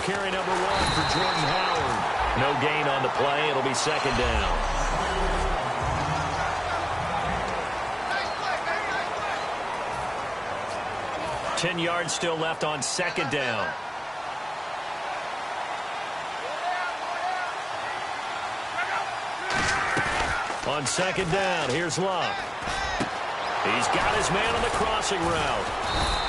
carry number 1 for Jordan Howard. No gain on the play. It'll be second down. Ten yards still left on second down. On second down, here's Love. He's got his man on the crossing route.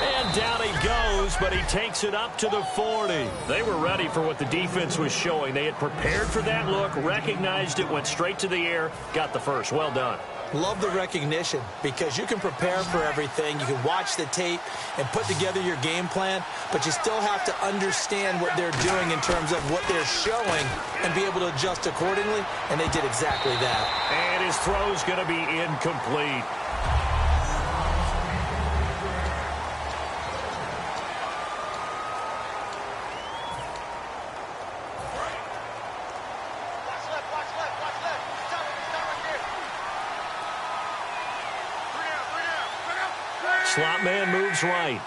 And down he goes, but he takes it up to the 40. They were ready for what the defense was showing. They had prepared for that look, recognized it, went straight to the air, got the first. Well done. Love the recognition because you can prepare for everything. You can watch the tape and put together your game plan, but you still have to understand what they're doing in terms of what they're showing and be able to adjust accordingly, and they did exactly that. And his throw's going to be incomplete. Slot man moves right.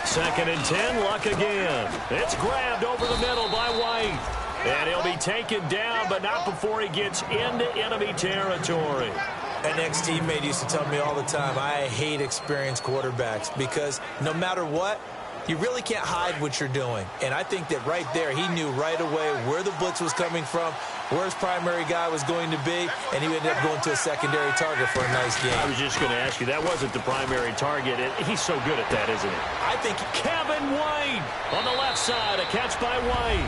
Second and 10, Luck again. It's grabbed over the middle by White. And he'll be taken down, but not before he gets into enemy territory. An ex-teammate used to tell me all the time, I hate experienced quarterbacks because no matter what, you really can't hide what you're doing. And I think that right there, he knew right away where the blitz was coming from, where his primary guy was going to be, and he ended up going to a secondary target for a nice game. I was just going to ask you, that wasn't the primary target. He's so good at that, isn't he? I think Kevin White on the left side, a catch by White.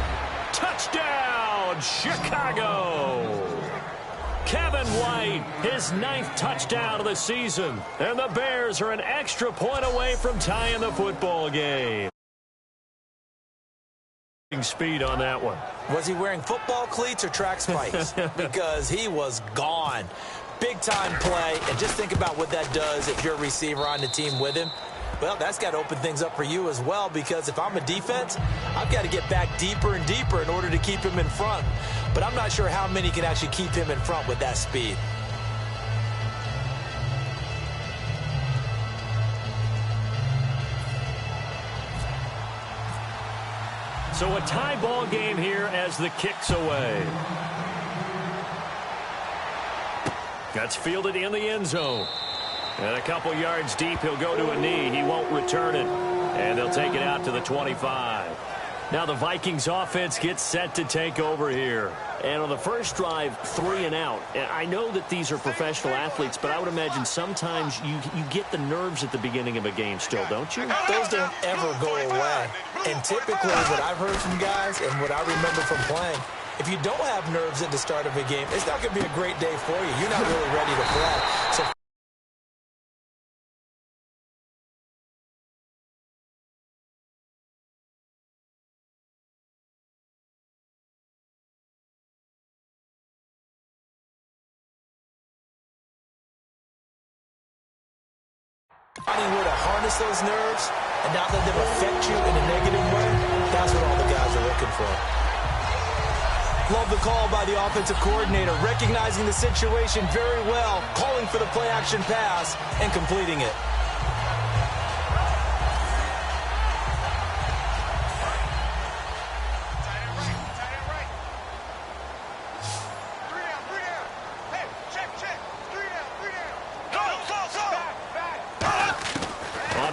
Touchdown, Chicago! Kevin White, his 9th touchdown of the season. And the Bears are an extra point away from tying the football game. Speed on that one. Was he wearing football cleats or track spikes? Because he was gone. Big-time play, and just think about what that does if you're a receiver on the team with him. Well, that's got to open things up for you as well, because if I'm a defense, I've got to get back deeper and deeper in order to keep him in front. But I'm not sure how many can actually keep him in front with that speed. So a tie ball game here as the kick's away. That's fielded in the end zone. And a couple yards deep, he'll go to a knee. He won't return it. And they'll take it out to the 25. Now the Vikings offense gets set to take over here. And on the first drive, 3 and out. And I know that these are professional athletes, but I would imagine sometimes you get the nerves at the beginning of a game still, don't you? Those don't ever go away. And typically what I've heard from guys and what I remember from playing, if you don't have nerves at the start of a game, it's not going to be a great day for you. You're not really ready to play. So finding where to harness those nerves and not let them affect you in a negative way, that's what all the guys are looking for. Love the call by the offensive coordinator, recognizing the situation very well, calling for the play-action pass and completing it.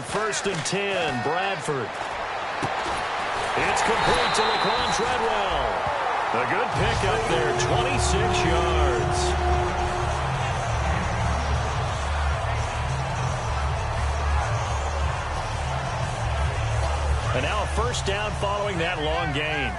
First and 10, Bradford. It's complete to Laquan Treadwell. A good pick up there, 26 yards. And now a first down following that long gain.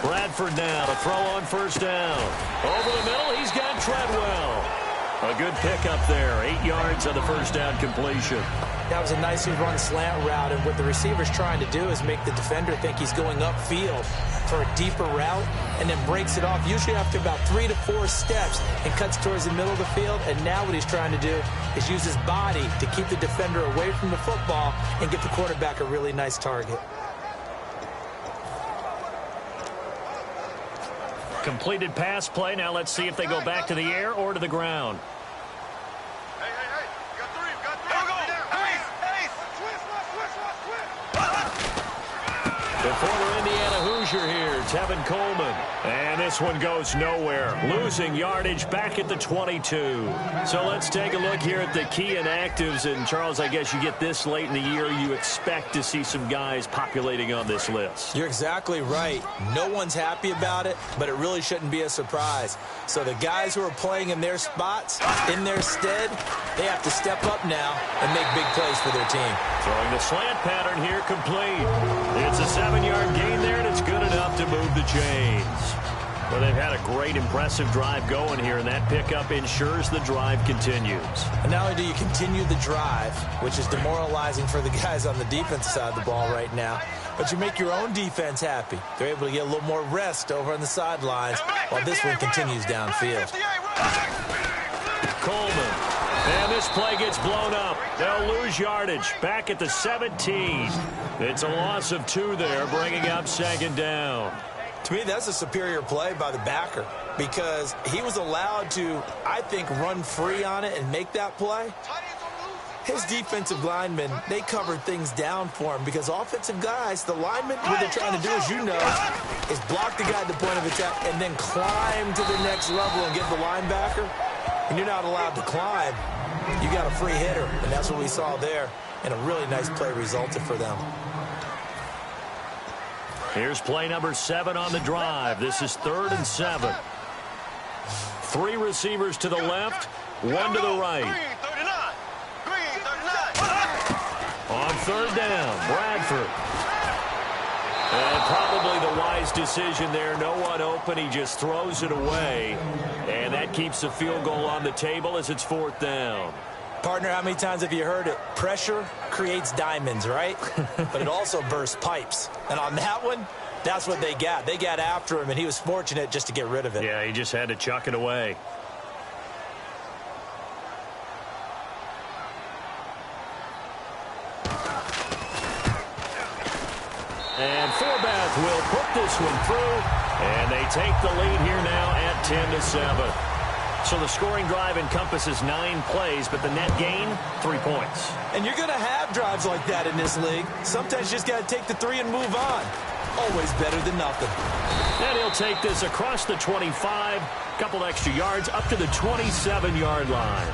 Bradford now to throw on first down. Over the middle, he's got Treadwell. A good pickup there, 8 yards on the first down completion. That was a nicely run slant route, and what the receiver's trying to do is make the defender think he's going upfield for a deeper route, and then breaks it off, usually after about 3 to 4 steps, and cuts towards the middle of the field. And now what he's trying to do is use his body to keep the defender away from the football and get the quarterback a really nice target. Completed pass play. Now let's see if they go back to the air or to the ground. Hey. Got three. Go. Ace. The former Indiana Hoosier here, Tevin Coleman. And this one goes nowhere. Losing yardage back at the 22. So let's take a look here at the key inactives. And, Charles, I guess you get this late in the year, you expect to see some guys populating on this list. You're exactly right. No one's happy about it, but it really shouldn't be a surprise. So the guys who are playing in their spots, in their stead, they have to step up now and make big plays for their team. Throwing the slant pattern here, complete. It's a 7-yard gain there, and it's good enough to move the chains. Well, they've had a great, impressive drive going here, and that pickup ensures the drive continues. And not only do you continue the drive, which is demoralizing for the guys on the defensive side of the ball right now, but you make your own defense happy. They're able to get a little more rest over on the sidelines while this one continues downfield. Coleman. And this play gets blown up. They'll lose yardage. Back at the 17. It's a loss of 2 there, bringing up 2nd down. To me, that's a superior play by the backer because he was allowed to, I think, run free on it and make that play. His defensive linemen, they covered things down for him because offensive guys, the linemen, what they're trying to do, as you know, is block the guy at the point of attack and then climb to the next level and get the linebacker. And you're not allowed to climb. You got a free hitter, and that's what we saw there. And a really nice play resulted for them. Here's play number 7 on the drive. This is 3rd and 7. 3 receivers to the left, 1 to the right. On 3rd down, Bradford. And probably the wise decision there. No one open. He just throws it away. And that keeps the field goal on the table as it's 4th down. Partner, how many times have you heard it? Pressure creates diamonds, right? But it also bursts pipes. And on that one, that's what they got. They got after him, and he was fortunate just to get rid of it. Yeah, he just had to chuck it away. And Forbath will put this one through, and they take the lead here now at 10-7. So the scoring drive encompasses 9 plays, but the net gain, 3 points. And you're going to have drives like that in this league. Sometimes you just got to take the 3 and move on. Always better than nothing. And he'll take this across the 25, couple extra yards, up to the 27-yard line.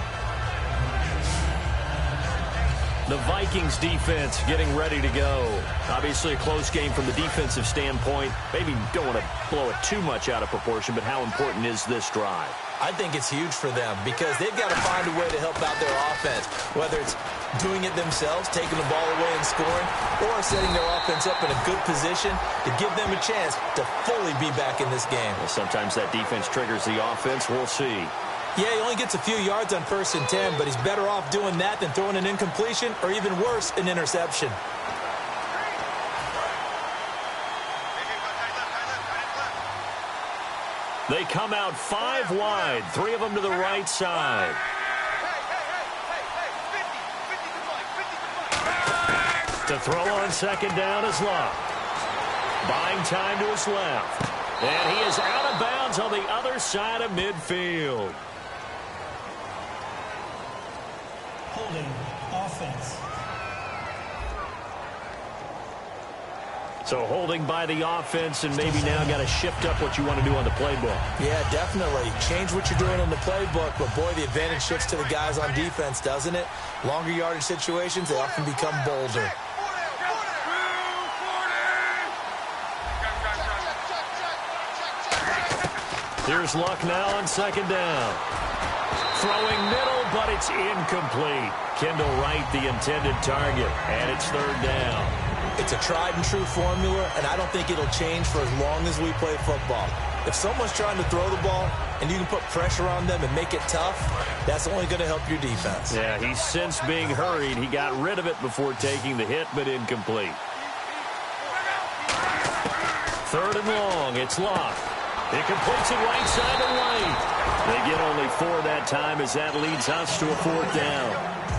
The Vikings defense getting ready to go. Obviously a close game from the defensive standpoint. Maybe don't want to blow it too much out of proportion, but how important is this drive? I think it's huge for them because they've got to find a way to help out their offense, whether it's doing it themselves, taking the ball away and scoring, or setting their offense up in a good position to give them a chance to fully be back in this game. Well, sometimes that defense triggers the offense. We'll see. Yeah, he only gets a few yards on 1st and 10, but he's better off doing that than throwing an incompletion or even worse, an interception. They come out 5 wide, 3 of them to the right side. To throw on 2nd down is Luck. Buying time to his left. And he is out of bounds on the other side of midfield. Holding offense. So holding by the offense, and maybe now got to shift up what you want to do on the playbook. Yeah, definitely. Change what you're doing in the playbook, but boy, the advantage shifts to the guys on defense, doesn't it? Longer yardage situations, they often become bolder. Here's Luck now on 2nd down. Throwing middle, but it's incomplete. Kendall Wright, the intended target, and it's 3rd down. It's a tried-and-true formula, and I don't think it'll change for as long as we play football. If someone's trying to throw the ball and you can put pressure on them and make it tough, that's only going to help your defense. Yeah, he's since being hurried. He got rid of it before taking the hit, but incomplete. 3rd and long, it's Luck. It completes it right side to right. They get only 4 that time as that leads us to a 4th down.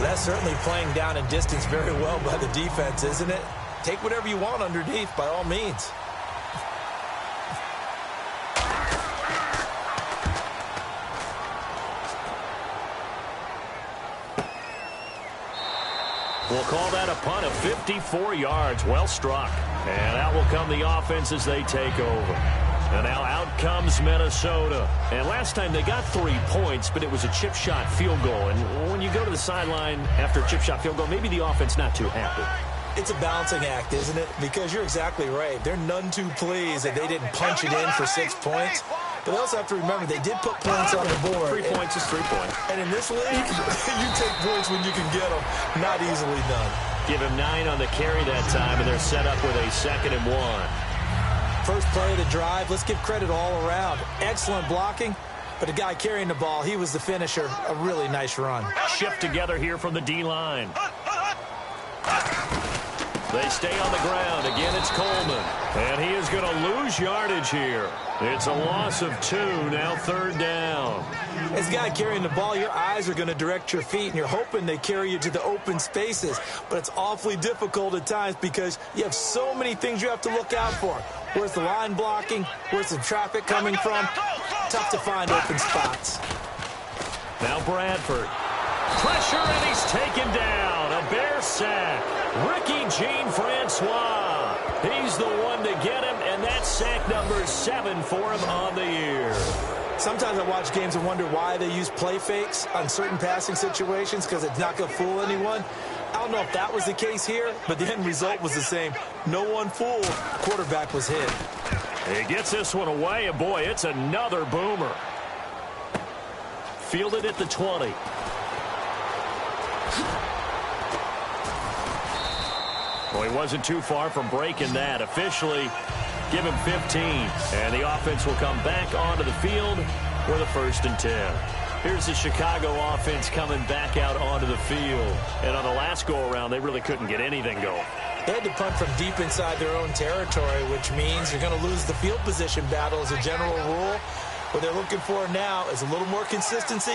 That's certainly playing down in distance very well by the defense, isn't it? Take whatever you want underneath, by all means. We'll call that a punt of 54 yards. Well struck. And out will come the offense as they take over. And now out comes Minnesota. And last time they got 3 points, but it was a chip shot field goal. And when you go to the sideline after a chip shot field goal, maybe the offense not too happy. It's a balancing act, isn't it? Because you're exactly right. They're none too pleased that they didn't punch it in for 6 points. But they also have to remember they did put points on the board. 3 points is 3 points. And in this league, you take points when you can get them. Not easily done. Give him 9 on the carry that time, and they're set up with a 2nd and 1. First play of the drive, let's give credit all around. Excellent blocking, but the guy carrying the ball, he was the finisher. A really nice run. Shift together here from the D-line. They stay on the ground. Again, it's Coleman. And he is going to lose yardage here. It's a loss of 2, now 3rd down. As a guy carrying the ball, your eyes are going to direct your feet, and you're hoping they carry you to the open spaces. But it's awfully difficult at times because you have so many things you have to look out for. Where's the line blocking? Where's the traffic coming from? Tough to find open spots. Now Bradford. Pressure, and he's taken down. A Bear sack. Ricky Jean-Francois. He's the one to get him, and that's sack number 7 for him on the year. Sometimes I watch games and wonder why they use play fakes on certain passing situations because it's not going to fool anyone. I don't know if that was the case here, but the end result was the same. No one fooled. Quarterback was hit. He gets this one away, and boy, it's another boomer. Fielded at the 20. Well, he wasn't too far from breaking that. Officially, give him 15. And the offense will come back onto the field with a 1st and 10. Here's the Chicago offense coming back out onto the field. And on the last go-around, they really couldn't get anything going. They had to punt from deep inside their own territory, which means you're going to lose the field position battle as a general rule. What they're looking for now is a little more consistency,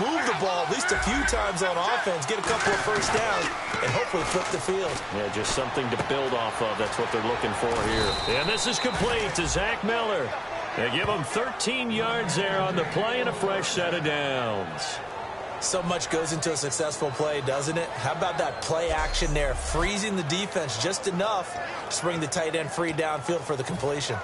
move the ball at least a few times on offense, get a couple of 1st downs, and hopefully flip the field. Yeah, just something to build off of. That's what they're looking for here. And this is complete to Zach Miller. They give him 13 yards there on the play and a fresh set of downs. So much goes into a successful play, doesn't it? How about that play action there, freezing the defense just enough to bring the tight end free downfield for the completion.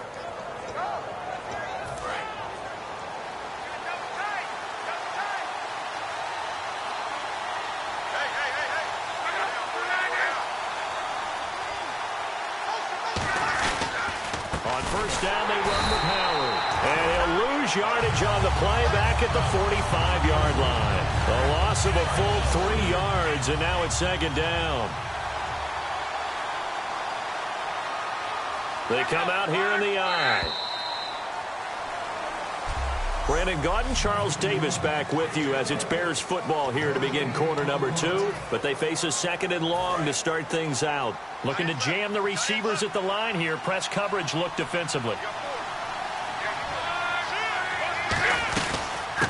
Down they run with Howard. And he'll lose yardage on the play back at the 45-yard line. A loss of a full 3 yards, and now it's 2nd down. They come out here in the eye. Brandon Gaudin, Charles Davis back with you as it's Bears football here to begin quarter number 2. But they face a 2nd and long to start things out. Looking to jam the receivers at the line here. Press coverage look defensively.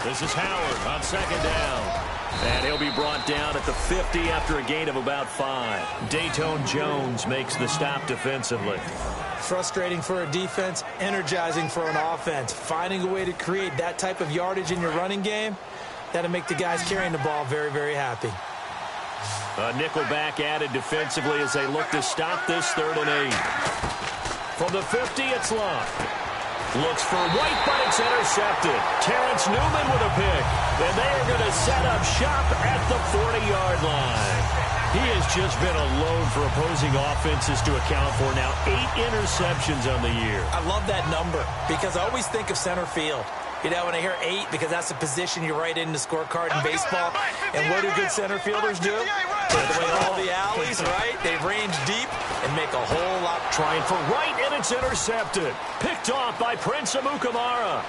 This is Howard on 2nd down. And he'll be brought down at the 50 after a gain of about 5. Dayton Jones makes the stop defensively. Frustrating for a defense, energizing for an offense. Finding a way to create that type of yardage in your running game, that'll make the guys carrying the ball very, very happy. A nickel back added defensively as they look to stop this 3rd and 8. From the 50, it's Luck. Looks for White, but it's intercepted. Terrence Newman with a pick. And they are going to set up shop at the 40-yard line. He has just been a load for opposing offenses to account for now. 8 interceptions on the year. I love that number because I always think of center field. You know, when I hear 8, because that's the position you write in the scorecard in baseball. And what do good center fielders do? Take away all the alleys, right? They range deep and make a whole lot. Trying for right, and it's intercepted. Picked off by Prince Amukamara.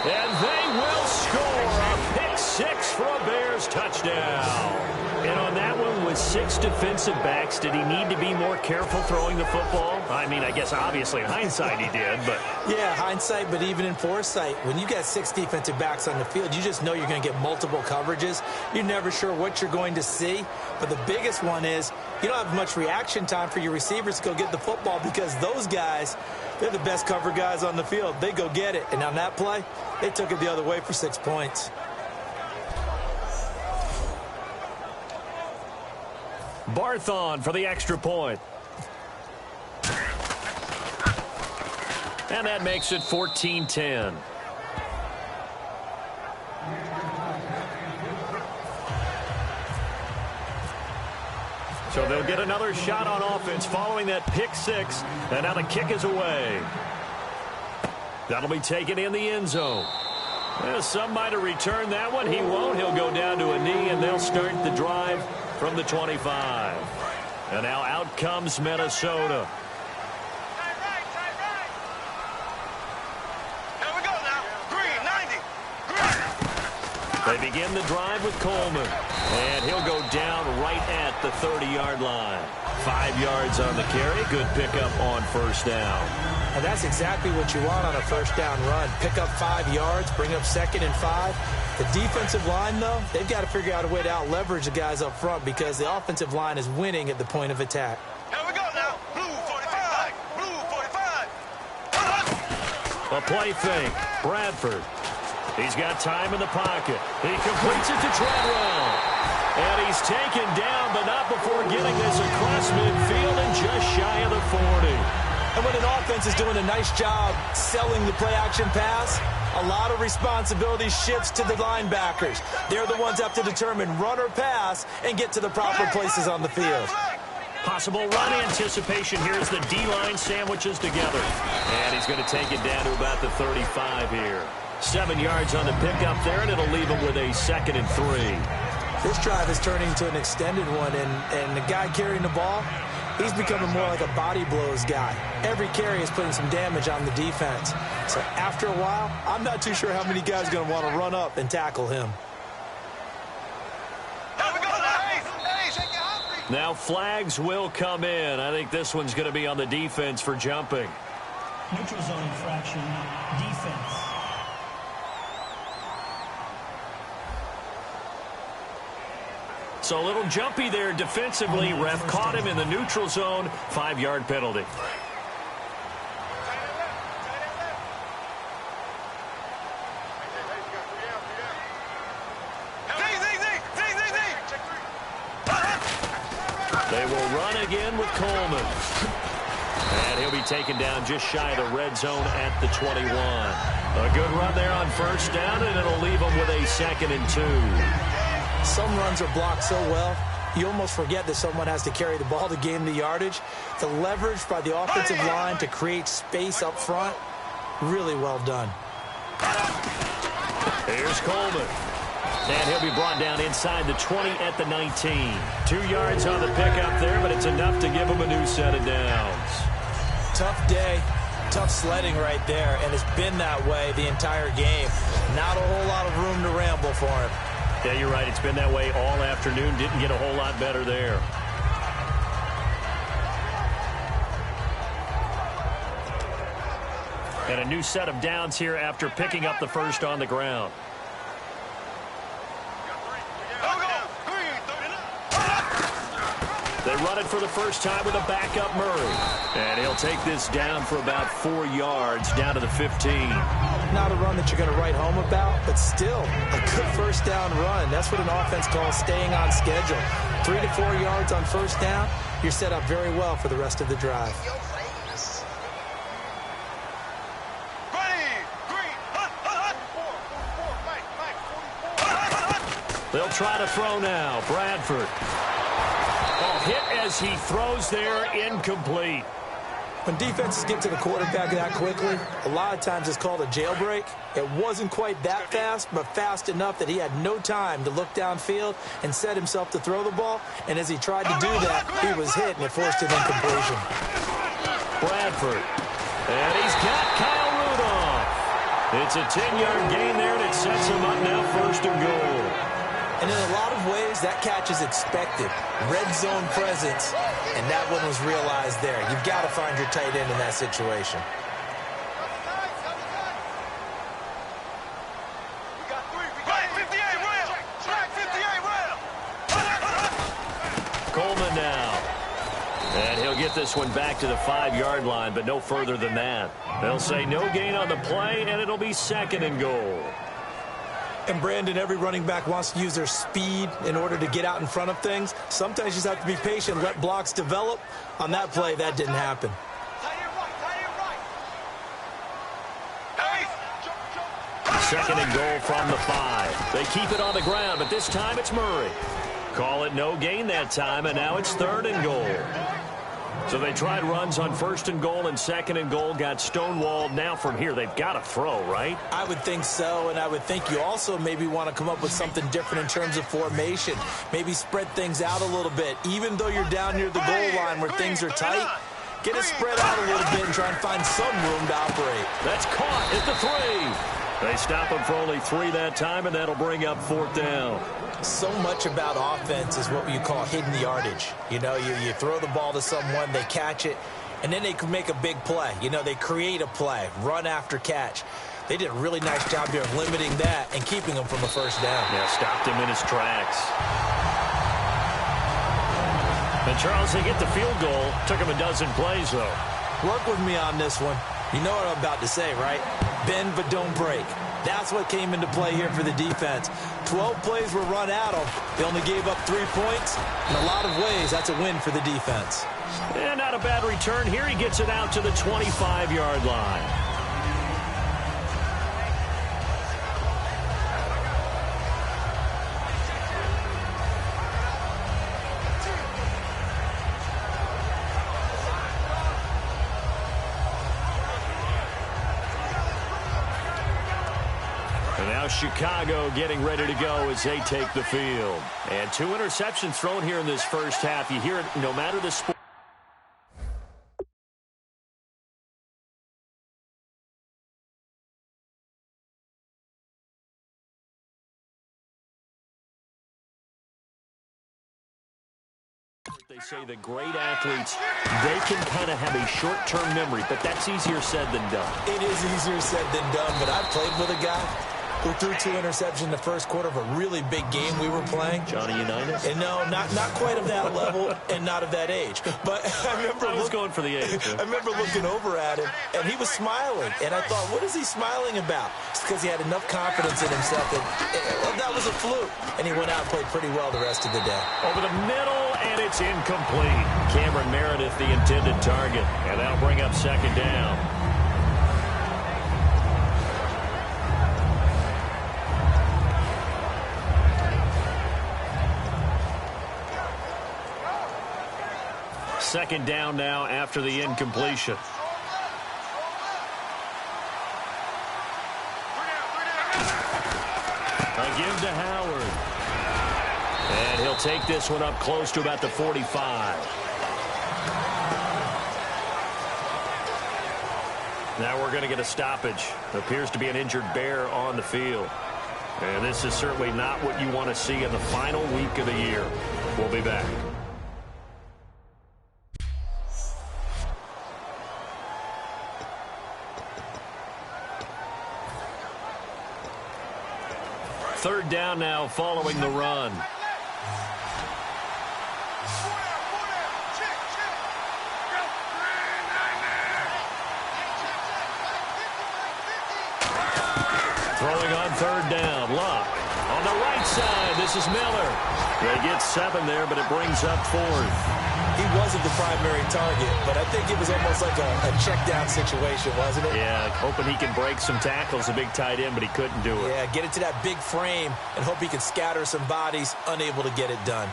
And they will score a pick 6 for a Bears touchdown. And on that one, with 6 defensive backs, did he need to be more careful throwing the football? I mean, I guess obviously in hindsight he did, but... Yeah, hindsight, but even in foresight, when you got 6 defensive backs on the field, you just know you're going to get multiple coverages. You're never sure what you're going to see. But the biggest one is you don't have much reaction time for your receivers to go get the football because those guys, they're the best cover guys on the field. They go get it. And on that play, they took it the other way for 6 points. Barthon for the extra point. And that makes it 14-10. So they'll get another shot on offense following that pick six. And now the kick is away. That'll be taken in the end zone. Well, some might have returned that one. He won't. He'll go down to a knee, and they'll start the drive from the 25. And now out comes Minnesota. Here we go now. Green, 90. Green. They begin the drive with Coleman. And he'll go down right at the 30-yard line. 5 yards on the carry. Good pickup on first down. And that's exactly what you want on a first down run. Pick up 5 yards, bring up 2nd and 5. The defensive line, though, they've got to figure out a way to out-leverage the guys up front because the offensive line is winning at the point of attack. Here we go now. Blue 45. Blue 45. A play fake. Bradford. He's got time in the pocket. He completes it to Treadwell. And he's taken down, but not before getting this across midfield and just shy of the 40. And when an offense is doing a nice job selling the play-action pass, a lot of responsibility shifts to the linebackers. They're the ones that have to determine run or pass and get to the proper places on the field. Possible run anticipation here as the D-line sandwiches together. And he's going to take it down to about the 35 here. 7 yards on the pickup there, and it'll leave him with a 2nd and 3. This drive is turning into an extended one, and the guy carrying the ball, he's becoming more like a body blows guy. Every carry is putting some damage on the defense. So after a while, I'm not too sure how many guys are going to want to run up and tackle him. Now flags will come in. I think this one's going to be on the defense for jumping. Neutral zone infraction, defense. So a little jumpy there defensively. Ref caught him in the neutral zone. 5-yard penalty. They will run again with Coleman. And he'll be taken down just shy of the red zone at the 21. A good run there on first down, and it'll leave him with a 2nd and 2. Some runs are blocked so well, you almost forget that someone has to carry the ball to gain the yardage. The leverage by the offensive line to create space up front, really well done. Here's Coleman. And he'll be brought down inside the 20 at the 19. 2 yards on the pickup there, but it's enough to give him a new set of downs. Tough day, tough sledding right there, and it's been that way the entire game. Not a whole lot of room to ramble for him. Yeah, you're right. It's been that way all afternoon. Didn't get a whole lot better there. And a new set of downs here after picking up the first on the ground. They run it for the first time with a backup Murray. And he'll take this down for about 4 yards down to the 15. Not a run that you're going to write home about, but still a good first down run. That's what an offense calls staying on schedule. 3 to 4 yards on first down, you're set up very well for the rest of the drive. They'll try to throw now. Bradford. Oh, hit as he throws there, incomplete. When defenses get to the quarterback that quickly, a lot of times it's called a jailbreak. It wasn't quite that fast, but fast enough that he had no time to look downfield and set himself to throw the ball. And as he tried to do that, he was hit, and it forced an incompletion. Bradford. And he's got Kyle Rudolph. It's a 10-yard gain there, and it sets him up now 1st and goal. And in a lot of ways, that catch is expected. Red zone presence, and that one was realized there. You've got to find your tight end in that situation. Coleman now. And he'll get this one back to the 5-yard line, but no further than that. They'll say no gain on the play, and it'll be 2nd and goal. And, Brandon, every running back wants to use their speed in order to get out in front of things. Sometimes you just have to be patient, let blocks develop. On that play, that didn't happen. Second and goal from the 5. They keep it on the ground, but this time it's Murray. Call it no gain that time, and now it's 3rd and goal. So they tried runs on 1st and goal and 2nd and goal, got stonewalled. Now from here, they've got to throw, right? I would think so, and I would think you also maybe want to come up with something different in terms of formation. Maybe spread things out a little bit. Even though you're down near the goal line where things are tight, get it spread out a little bit and try and find some room to operate. That's caught at the 3. They stop him for only 3 that time, and that'll bring up 4th down. So much about offense is what you call hidden yardage. You know, you throw the ball to someone, they catch it, and then they can make a big play. You know, they create a play, run after catch. They did a really nice job here of limiting that and keeping him from a 1st down. Yeah, stopped him in his tracks. And Charles, they get the field goal. Took him a dozen plays, though. Work with me on this one. You know what I'm about to say, right? Bend but don't break. That's what came into play here for the defense. 12 plays were run at them. They only gave up 3 points. In a lot of ways, that's a win for the defense. And not a bad return here. He gets it out to the 25-yard line. Chicago getting ready to go as they take the field. And 2 interceptions thrown here in this first half. You hear it no matter the sport. They say the great athletes, they can kind of have a short-term memory, but that's easier said than done. It is easier said than done, but I played with a guy who threw 2 interceptions in the first quarter of a really big game we were playing. Johnny Unitas? And no, not quite of that level and not of that age. But I remember going for the age. I remember looking over at him, and he was smiling. And I thought, what is he smiling about? It's because he had enough confidence in himself that was a fluke. And he went out and played pretty well the rest of the day. Over the middle, and it's incomplete. Cameron Meredith, the intended target. And that'll bring up 2nd down. Second down now after the incompletion. A give to Howard. And he'll take this one up close to about the 45. Now we're going to get a stoppage. Appears to be an injured Bear on the field. And this is certainly not what you want to see in the final week of the year. We'll be back. Third down now following the run. Throwing on 3rd down. Luck on the right side. This is Miller. They get 7 there, but it brings up 4th. He wasn't the primary target, but I think it was almost like a check-down situation, wasn't it? Yeah, hoping he can break some tackles, a big tight end, but he couldn't do it. Yeah, get it to that big frame and hope he can scatter some bodies, unable to get it done.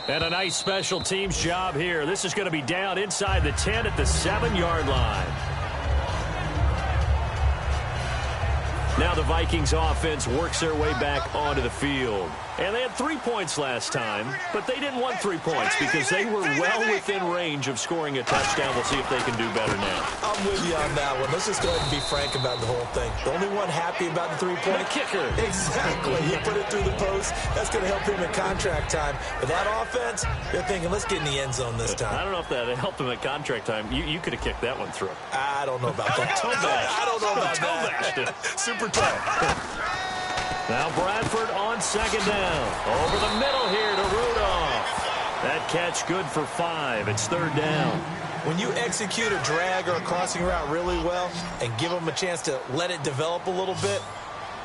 And a nice special teams job here. This is going to be down inside the 10 at the 7-yard line. Now the Vikings offense works their way back onto the field. And they had 3 points last time, but they didn't want 3 points because they were well within range of scoring a touchdown. We'll see if they can do better now. I'm with you on that one. Let's just go ahead and be frank about the whole thing. The only one happy about the 3-point kicker. Exactly. He put it through the post. That's going to help him in contract time. But that offense, they're thinking, let's get in the end zone this time. I don't know if that helped him at contract time. You could have kicked that one through. I don't know about that. I don't know about that. Super tough. Now Bradford on 2nd down. Over the middle here to Rudolph. That catch good for 5. It's 3rd down. When you execute a drag or a crossing route really well and give them a chance to let it develop a little bit,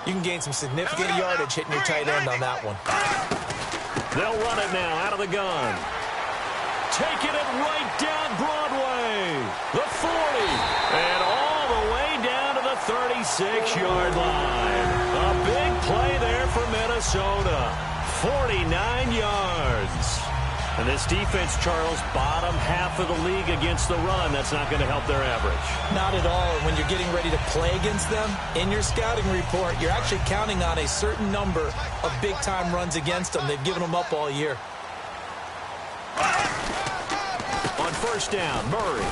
you can gain some significant yardage hitting your tight end on that one. They'll run it now out of the gun. Taking it right down Broadway. The 40. And all the way down to the 36-yard line. A big play there for Minnesota. 49 yards. And this defense, Charles, bottom half of the league against the run. That's not going to help their average. Not at all. And when you're getting ready to play against them, in your scouting report, you're actually counting on a certain number of big-time runs against them. They've given them up all year. On first down, Murray.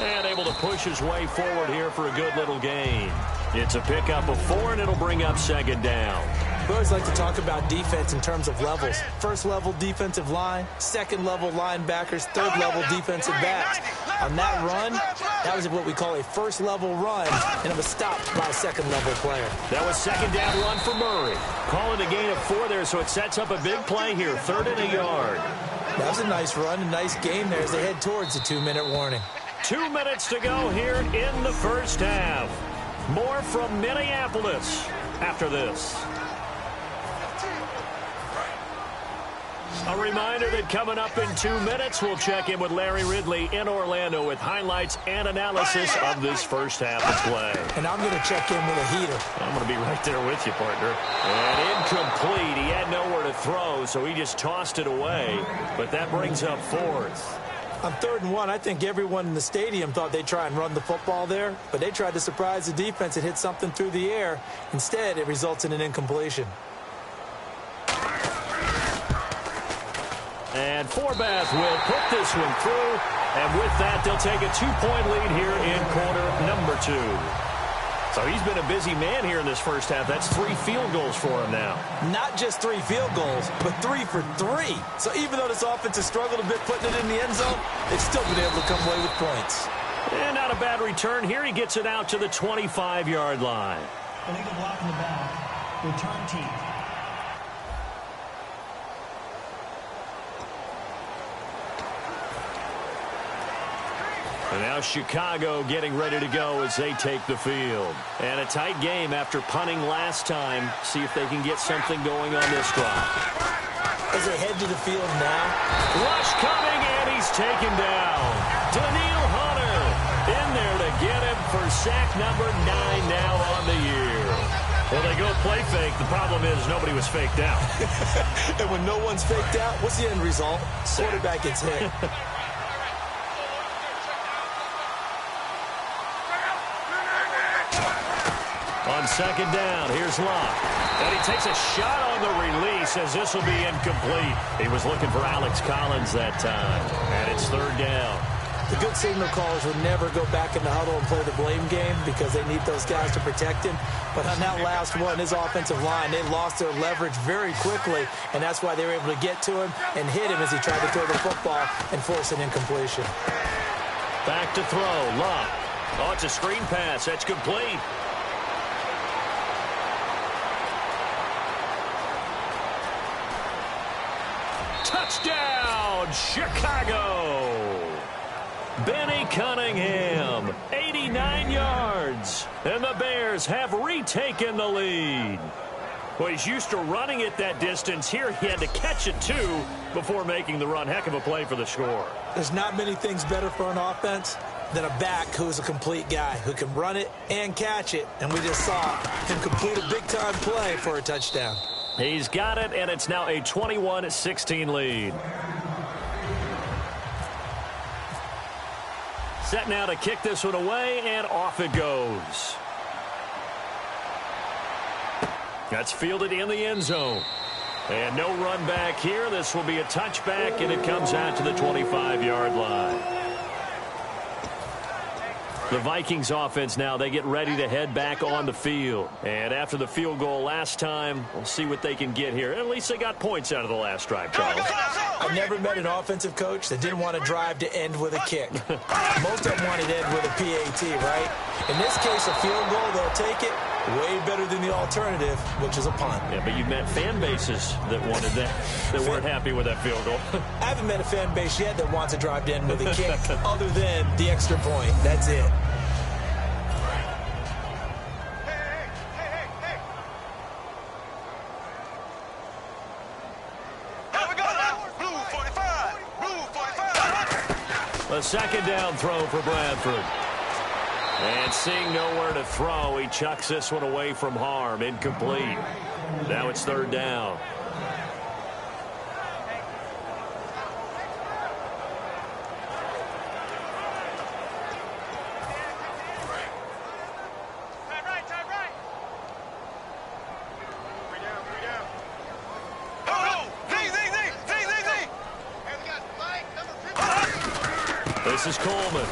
And able to push his way forward here for a good little gain. It's a pickup of 4, and it'll bring up second down. We always like to talk about defense in terms of levels. First-level defensive line, second-level linebackers, third-level defensive backs. On that run, that was what we call a first-level run, and it was stopped by a second-level player. That was second down run for Murray. Calling a gain of 4 there, so it sets up a big play here, 3rd and a yard. That was a nice run, a nice game there as they head towards the 2-minute warning. 2 minutes to go here in the first half. More from Minneapolis after this. A reminder that coming up in 2 minutes, we'll check in with Larry Ridley in Orlando with highlights and analysis of this first half of play. And I'm going to check in with a heater. I'm going to be right there with you, partner. And incomplete. He had nowhere to throw, so he just tossed it away. But that brings up 4th. On 3rd and 1, I think everyone in the stadium thought they'd try and run the football there, but they tried to surprise the defense and hit something through the air. Instead, it results in an incompletion. And Forbath will put this one through, and with that, they'll take a 2-point lead here in quarter number 2. So he's been a busy man here in this first half. That's 3 field goals for him now. Not just 3 field goals, but 3 for 3. So even though this offense has struggled a bit putting it in the end zone, they've still been able to come away with points. And not a bad return here. He gets it out to the 25-yard line. Illegal block in the back. Return team. And now Chicago getting ready to go as they take the field. And a tight game after punting last time. See if they can get something going on this drive. As they head to the field now. Rush coming, and he's taken down. Daniil Hunter in there to get him for sack number 9 now on the year. Well, they go play fake. The problem is nobody was faked out. And when no one's faked out, what's the end result? Quarterback gets hit. On second down, here's Locke. And he takes a shot on the release as this will be incomplete. He was looking for Alex Collins that time. And it's 3rd down. The good signal callers would never go back in the huddle and play the blame game because they need those guys to protect him. But on that last one, his offensive line, they lost their leverage very quickly, and that's why they were able to get to him and hit him as he tried to throw the football and force an incompletion. Back to throw, Locke. Oh, it's a screen pass. That's complete. Touchdown, Chicago! Benny Cunningham, 89 yards, and the Bears have retaken the lead. Well, he's used to running it that distance. Here he had to catch it, too, before making the run. Heck of a play for the score. There's not many things better for an offense than a back who's a complete guy, who can run it and catch it. And we just saw him complete a big-time play for a touchdown. He's got it, and it's now a 21-16 lead. Set now to kick this one away, and off it goes. That's fielded in the end zone. And no run back here. This will be a touchback, and it comes out to the 25-yard line. The Vikings offense now, they get ready to head back on the field. And after the field goal last time, we'll see what they can get here. At least they got points out of the last drive, Charles. I never met an offensive coach that didn't want to drive to end with a kick. Most of them wanted to end with a PAT, right? In this case, a field goal, they'll take it. Way better than the alternative, which is a punt. Yeah, but you've met fan bases that wanted that weren't happy with that field goal. I haven't met a fan base yet that wants to drive to end with a kick other than the extra point. That's it. A second down throw for Bradford. And seeing nowhere to throw, he chucks this one away from harm. Incomplete. Now it's third down. This is Coleman.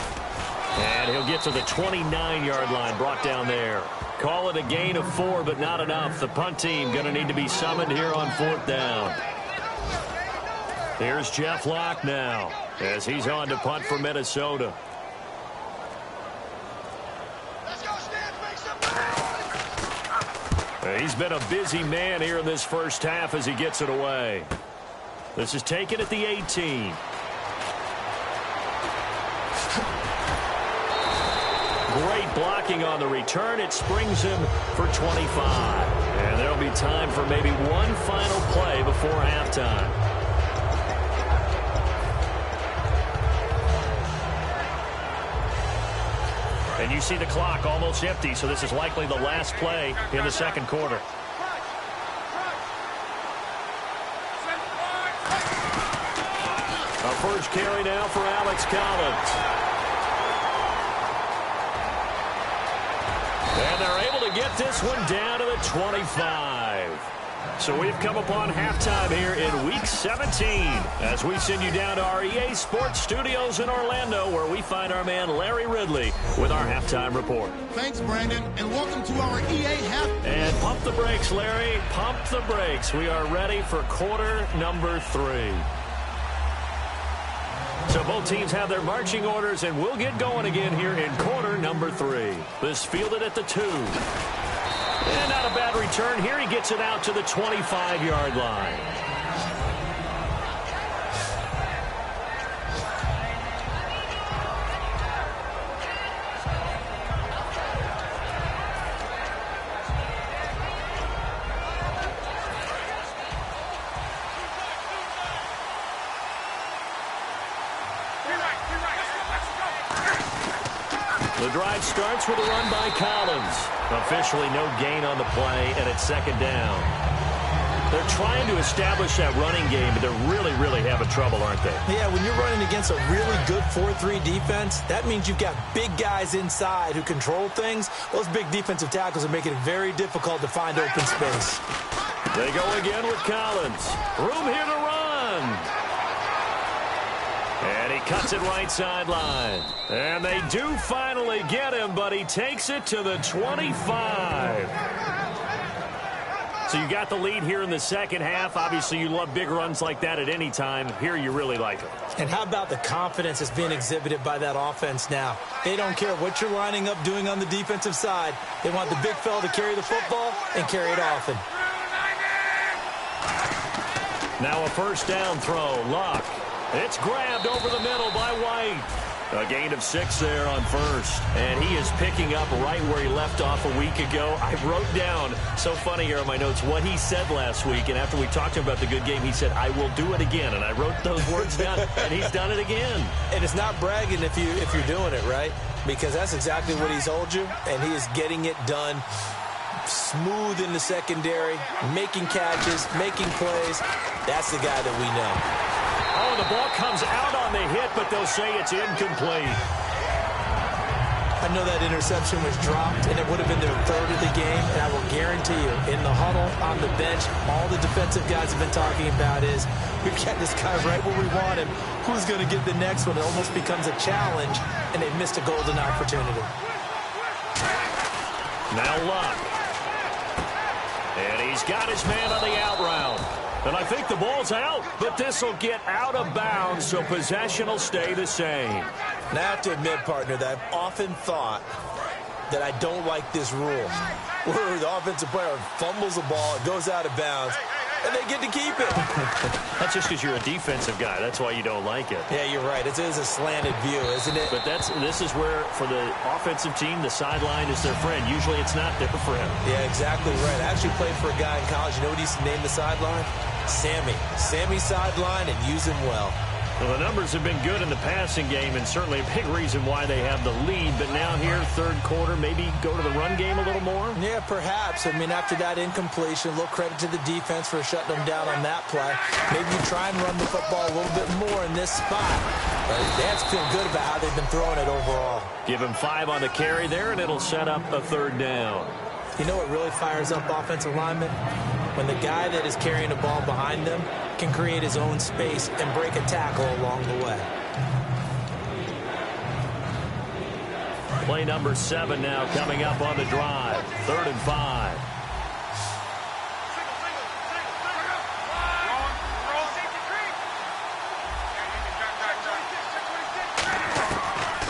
And he'll get to the 29-yard line, brought down there. Call it a gain of 4, but not enough. The punt team going to need to be summoned here on fourth down. Here's Jeff Locke now as he's on to punt for Minnesota. He's been a busy man here in this first half as he gets it away. This is taken at the 18. Great blocking on the return. It springs him for 25. And there'll be time for maybe one final play before halftime. And you see the clock almost empty, so this is likely the last play in the second quarter. A first carry now for Alex Collins. And they're able to get this one down to the 25. So we've come upon halftime here in Week 17 as we send you down to our EA Sports Studios in Orlando, where we find our man Larry Ridley with our halftime report. Thanks, Brandon, and welcome to our EA half. And pump the brakes, Larry. Pump the brakes. We are ready for quarter number 3. So both teams have their marching orders, and we'll get going again here in quarter number 3. This fielded at the 2. And not a bad return here. He gets it out to the 25-yard line. The drive starts with a run by Collins. Officially no gain on the play, and it's second down. They're trying to establish that running game, but they're really having trouble, aren't they? Yeah, when you're running against a really good 4-3 defense, that means you've got big guys inside who control things. Those big defensive tackles are making it very difficult to find open space. They go again with Collins. Room here to run. And he cuts it right sideline. And they do finally get him, but he takes it to the 25. So you got the lead here in the second half. Obviously, you love big runs like that at any time. Here, you really like it. And how about the confidence that's being exhibited by that offense now? They don't care what you're lining up doing on the defensive side. They want the big fella to carry the football and carry it often. Now a first down throw. Locke. It's grabbed over the middle by White. A gain of 6 there on first. And he is picking up right where he left off a week ago. I wrote down, so funny here on my notes, what he said last week. And after we talked to him about the good game, he said, I will do it again. And I wrote those words down, and he's done it again. And it's not bragging if you're doing it, right? Because that's exactly what he's told you, and he is getting it done. Smooth in the secondary, making catches, making plays. That's the guy that we know. Oh, the ball comes out on the hit, but they'll say it's incomplete. I know that interception was dropped, and it would have been their third of the game, and I will guarantee you, in the huddle, on the bench, all the defensive guys have been talking about is, we've got this guy right where we want him. Who's going to get the next one? It almost becomes a challenge, and they've missed a golden opportunity. Now Luck. And he's got his man on the out route. And I think the ball's out, but this will get out of bounds, so possession will stay the same. Now, I have to admit, partner, that I've often thought that I don't like this rule, where the offensive player fumbles the ball, it goes out of bounds, and they get to keep it. That's just because you're a defensive guy. That's why you don't like it. Yeah, you're right. It is a slanted view, isn't it? But this is where, for the offensive team, the sideline is their friend. Usually it's not their friend. Yeah, exactly right. I actually played for a guy in college. You know what he used to name the sideline? Sammy. Sammy sideline, and use him well. Well, the numbers have been good in the passing game, and certainly a big reason why they have the lead. But now here, third quarter, maybe go to the run game a little more? Yeah, perhaps. I mean, after that incompletion, a little credit to the defense for shutting them down on that play. Maybe you try and run the football a little bit more in this spot. But they have to feel good about how they've been throwing it overall. Give him 5 on the carry there, and it'll set up a third down. You know what really fires up offensive linemen? When the guy that is carrying the ball behind them can create his own space and break a tackle along the way. Play number 7 now coming up on the drive. 3rd and 5.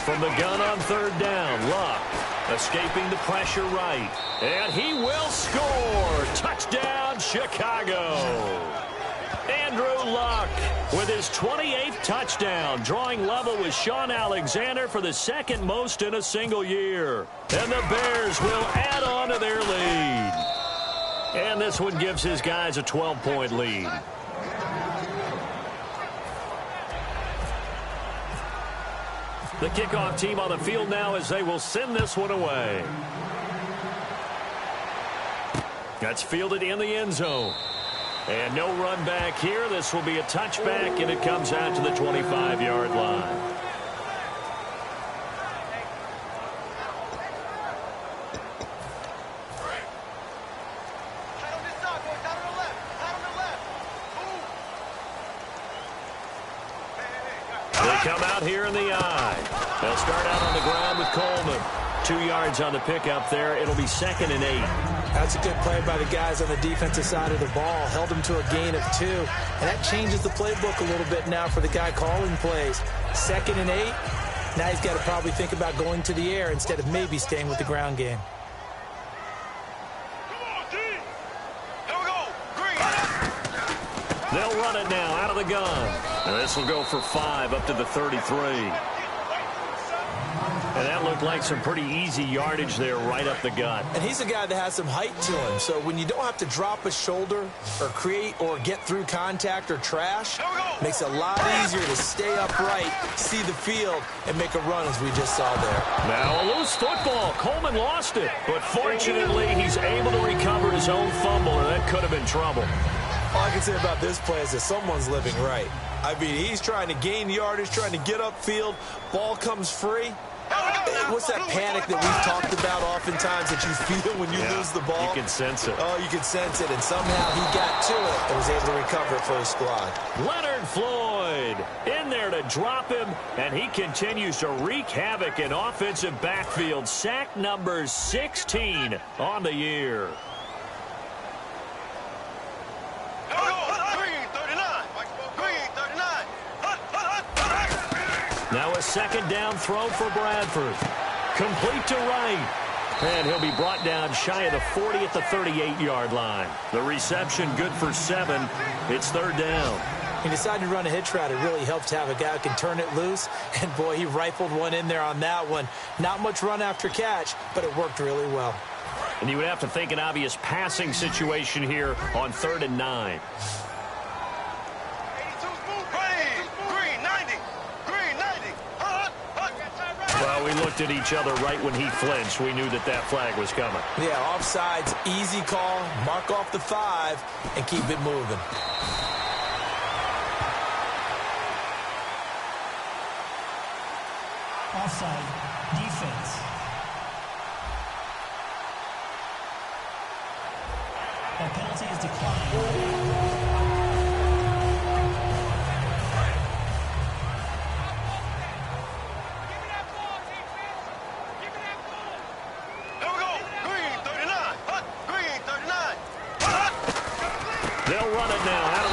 From the gun on 3rd down, Luck escaping the pressure right. And he will score. Touchdown, Chicago. Andrew Luck with his 28th touchdown, drawing level with Sean Alexander for the second most in a single year. And the Bears will add on to their lead. And this one gives his guys a 12-point lead. The kickoff team on the field now as they will send this one away. That's fielded in the end zone. And no run back here. This will be a touchback, and it comes out to the 25-yard line. They come out here in the eye. They'll start out on the ground with Coleman. 2 yards on the pickup there. It'll be 2nd and 8. That's a good play by the guys on the defensive side of the ball. Held them to a gain of 2. And that changes the playbook a little bit now for the guy calling plays. 2nd and 8. Now he's got to probably think about going to the air instead of maybe staying with the ground game. They'll run it now out of the gun. And this will go for 5 up to the 33. And that looked like some pretty easy yardage there right up the gut. And he's a guy that has some height to him. So when you don't have to drop a shoulder or create or get through contact or trash, makes it a lot easier to stay upright, see the field, and make a run as we just saw there. Now a loose football. Coleman lost it. But fortunately, he's able to recover his own fumble, and that could have been trouble. All I can say about this play is that someone's living right. I mean, he's trying to gain yardage, trying to get upfield. Ball comes free. What's that panic that we've talked about oftentimes that you feel when you lose the ball? You can sense it. Oh, you can sense it. And somehow he got to it and was able to recover it for his squad. Leonard Floyd in there to drop him, and he continues to wreak havoc in offensive backfield. Sack number 16 on the year. Now a 2nd down throw for Bradford. Complete to right. And he'll be brought down shy of the 40 at the 38-yard line. The reception good for 7. It's 3rd down. He decided to run a hitch route. It really helps to have a guy who can turn it loose. And, boy, he rifled one in there on that one. Not much run after catch, but it worked really well. And you would have to think an obvious passing situation here on 3rd and 9. Well, we looked at each other right when he flinched. We knew that that flag was coming. Yeah, offsides, easy call. Mark off the 5 and keep it moving. Offside, defense. A penalty is declined. They'll run it now out of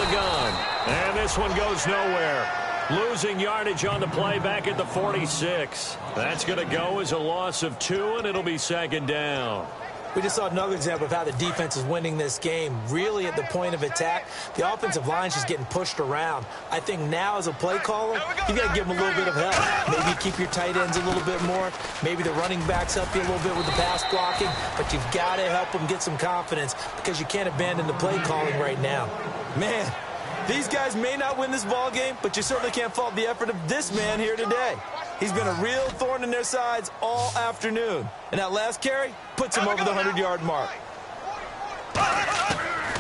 this one goes nowhere. Losing yardage on the play back at the 46. That's going to go as a loss of 2, and it'll be second down. We just saw another example of how the defense is winning this game. Really at the point of attack, the offensive line's just getting pushed around. I think now as a play caller, you got to give them a little bit of help. Maybe keep your tight ends a little bit more. Maybe the running backs help you a little bit with the pass blocking. But you've got to help them get some confidence because you can't abandon the play calling right now. Man, these guys may not win this ball game, but you certainly can't fault the effort of this man here today. He's been a real thorn in their sides all afternoon. And that last carry puts him over the 100-yard mark.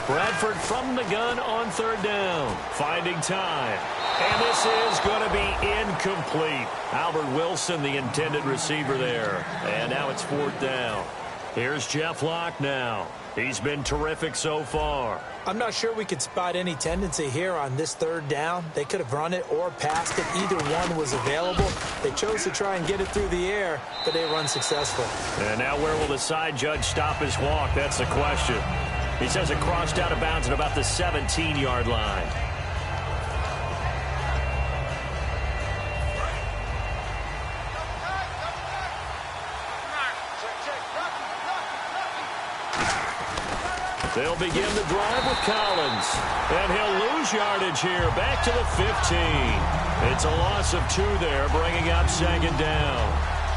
Bradford from the gun on third down. Finding time. And this is going to be incomplete. Albert Wilson, the intended receiver there. And now it's fourth down. Here's Jeff Locke now. He's been terrific so far. I'm not sure we could spot any tendency here on this third down. They could have run it or passed it. Either one was available. They chose to try and get it through the air, but they run successful. And now where will the side judge stop his walk? That's the question. He says it crossed out of bounds at about the 17-yard line. They'll begin the drive with Collins. And he'll lose yardage here. Back to the 15. It's a loss of 2 there, bringing up second down.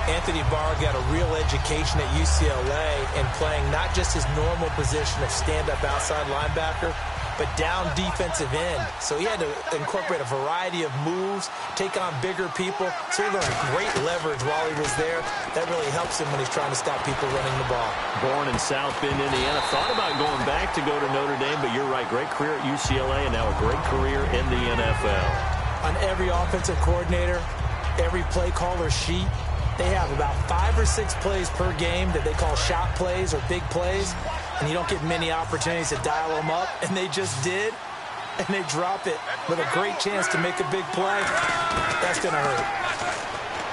Anthony Barr got a real education at UCLA in playing not just his normal position of stand-up outside linebacker, but down defensive end. So he had to incorporate a variety of moves, take on bigger people. So he learned great leverage while he was there. That really helps him when he's trying to stop people running the ball. Born in South Bend, Indiana. Thought about going back to go to Notre Dame, but you're right. Great career at UCLA and now a great career in the NFL. On every offensive coordinator, every play caller sheet, they have about 5 or 6 plays per game that they call shot plays or big plays. And you don't get many opportunities to dial them up, and they just did, and they drop it with a great chance to make a big play. That's going to hurt.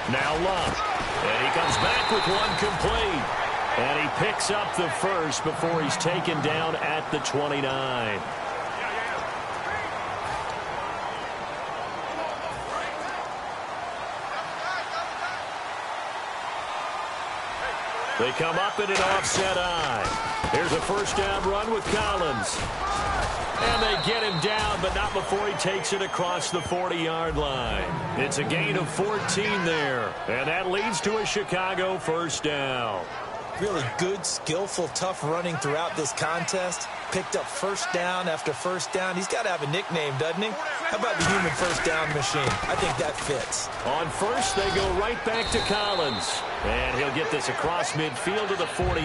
Now Love, and he comes back with one complete, and he picks up the first before he's taken down at the 29. They come up in an offset eye. Here's a first down run with Collins. And they get him down, but not before he takes it across the 40-yard line. It's a gain of 14 there. And that leads to a Chicago first down. Really good, skillful, tough running throughout this contest. Picked up first down after first down. He's got to have a nickname, doesn't he? How about the human first down machine? I think that fits. On first, they go right back to Collins. And he'll get this across midfield to the 48.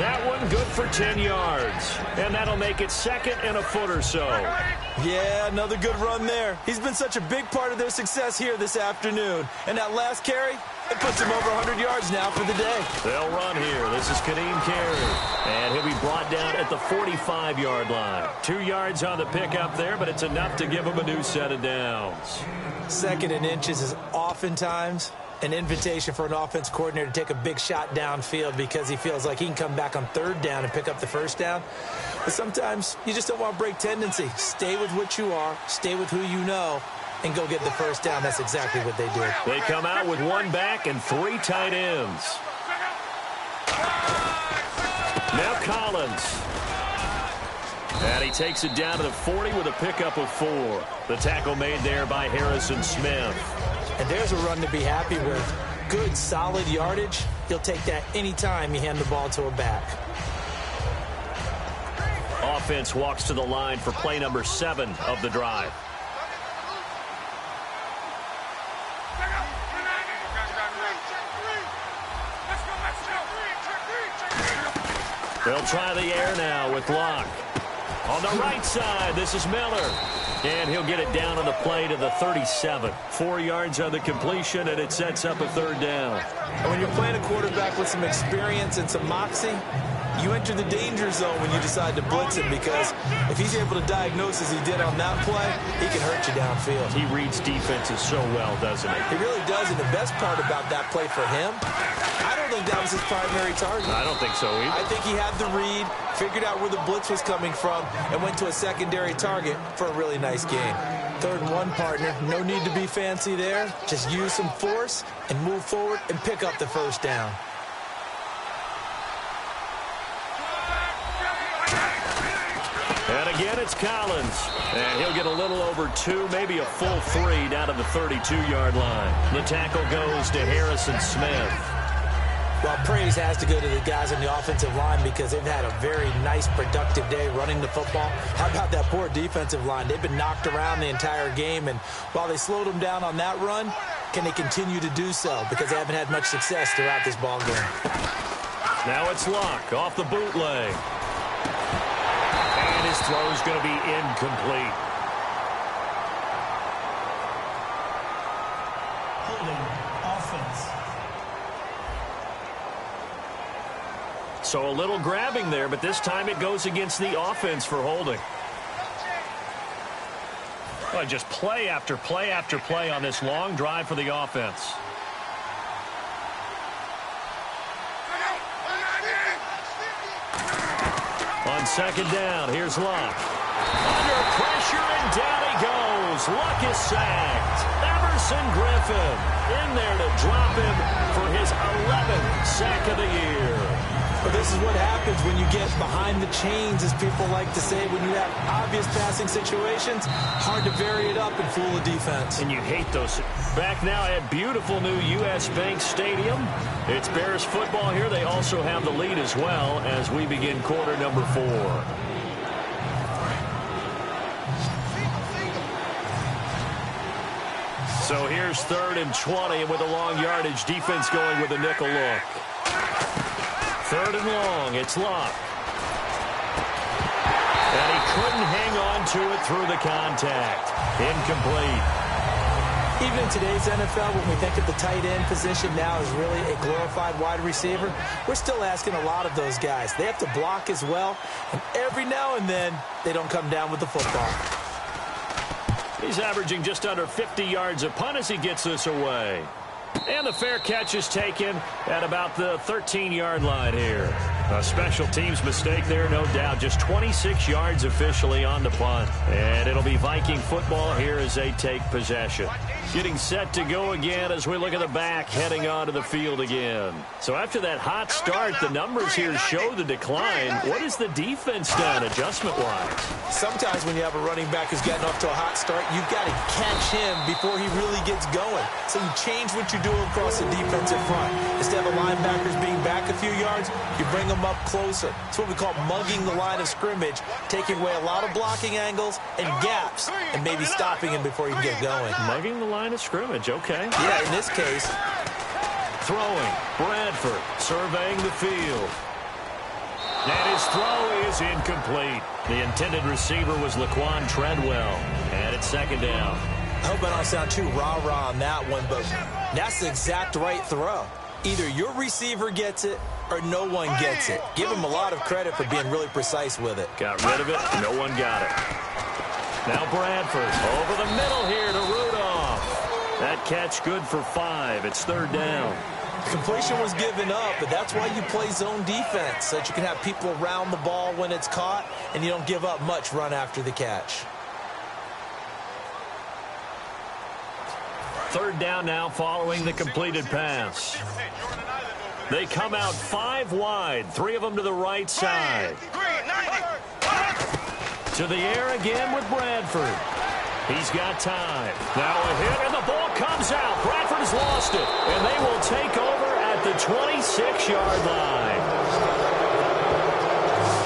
That one good for 10 yards. And that'll make it second and a foot or so. Yeah, another good run there. He's been such a big part of their success here this afternoon. And that last carry, it puts him over 100 yards now for the day. They'll run here. This is Kadeem Carey. And he'll be brought down at the 45-yard line. 2 yards on the pickup there, but it's enough to give him a new set of downs. Second and inches is oftentimes an invitation for an offense coordinator to take a big shot downfield because he feels like he can come back on third down and pick up the first down. But sometimes you just don't want to break tendency. Stay with what you are. Stay with who you know. And go get the first down. That's exactly what they did. They come out with 1 back and 3 tight ends. Now Collins. And he takes it down to the 40 with a pickup of 4. The tackle made there by Harrison Smith. And there's a run to be happy with. Good, solid yardage. He'll take that anytime you hand the ball to a back. Offense walks to the line for play number 7 of the drive. They'll try the air now with Locke. On the right side, this is Miller. And he'll get it down on the play to the 37. 4 yards on the completion, and it sets up a third down. And when you're playing a quarterback with some experience and some moxie, you enter the danger zone when you decide to blitz him, because if he's able to diagnose as he did on that play, he can hurt you downfield. He reads defenses so well, doesn't he? He really does, and the best part about that play for him, I don't think that was his primary target. I don't think so either. I think he had the read, figured out where the blitz was coming from, and went to a secondary target for a really nice game. 3rd and 1, partner. No need to be fancy there. Just use some force and move forward and pick up the first down. And again, it's Collins. And he'll get a little over 2, maybe a full 3 down to the 32-yard line. The tackle goes to Harrison Smith. Well, praise has to go to the guys on the offensive line because they've had a very nice, productive day running the football. How about that poor defensive line? They've been knocked around the entire game, and while they slowed them down on that run, can they continue to do so? Because they haven't had much success throughout this ball game. Now it's Locke off the bootleg. And his throw is going to be incomplete. Holding offense. So a little grabbing there, but this time it goes against the offense for holding. Well, just play after play after play on this long drive for the offense. On 2nd down, here's Luck. Under pressure, and down he goes. Luck is sacked. Everson Griffin in there to drop him for his 11th sack of the year. But this is what happens when you get behind the chains, as people like to say, when you have obvious passing situations. Hard to vary it up and fool the defense. And you hate those. Back now at beautiful new U.S. Bank Stadium. It's Bears football here. They also have the lead as well as we begin quarter number 4. So here's 3rd and 20, and with a long yardage, defense going with a nickel look. 3rd and long, it's Locke. And he couldn't hang on to it through the contact. Incomplete. Even in today's NFL, when we think of the tight end position now as really a glorified wide receiver, we're still asking a lot of those guys. They have to block as well, and every now and then, they don't come down with the football. He's averaging just under 50 yards a punt as he gets this away. And the fair catch is taken at about the 13-yard line here. A special teams mistake there, no doubt. Just 26 yards officially on the punt. And it'll be Viking football here as they take possession. Getting set to go again as we look at the back, heading onto the field again. So after that hot start, the numbers here show the decline. What has the defense done adjustment-wise? Sometimes when you have a running back who's getting off to a hot start, you've got to catch him before he really gets going. So you change what you're doing across the defensive front. Instead of the linebackers being back a few yards, you bring them up closer. It's what we call mugging the line of scrimmage, taking away a lot of blocking angles and gaps, and maybe stopping him before he can get going. Mugging the line of scrimmage, okay. Yeah, in this case. Throwing, Bradford surveying the field. And his throw is incomplete. The intended receiver was Laquan Treadwell. And it's 2nd down. I hope I don't sound too rah-rah on that one, but that's the exact right throw. Either your receiver gets it or no one gets it. Give him a lot of credit for being really precise with it. Got rid of it. No one got it. Now Bradford over the middle here to Rudolph. That catch good for 5. It's 3rd down. Completion was given up, but that's why you play zone defense, so that you can have people around the ball when it's caught, and you don't give up much run after the catch. 3rd down now following the completed pass. They come out 5 wide, 3 of them to the right side. To the air again with Bradford. He's got time. Now a hit, and the ball comes out. Bradford has lost it, and they will take over at the 26-yard line.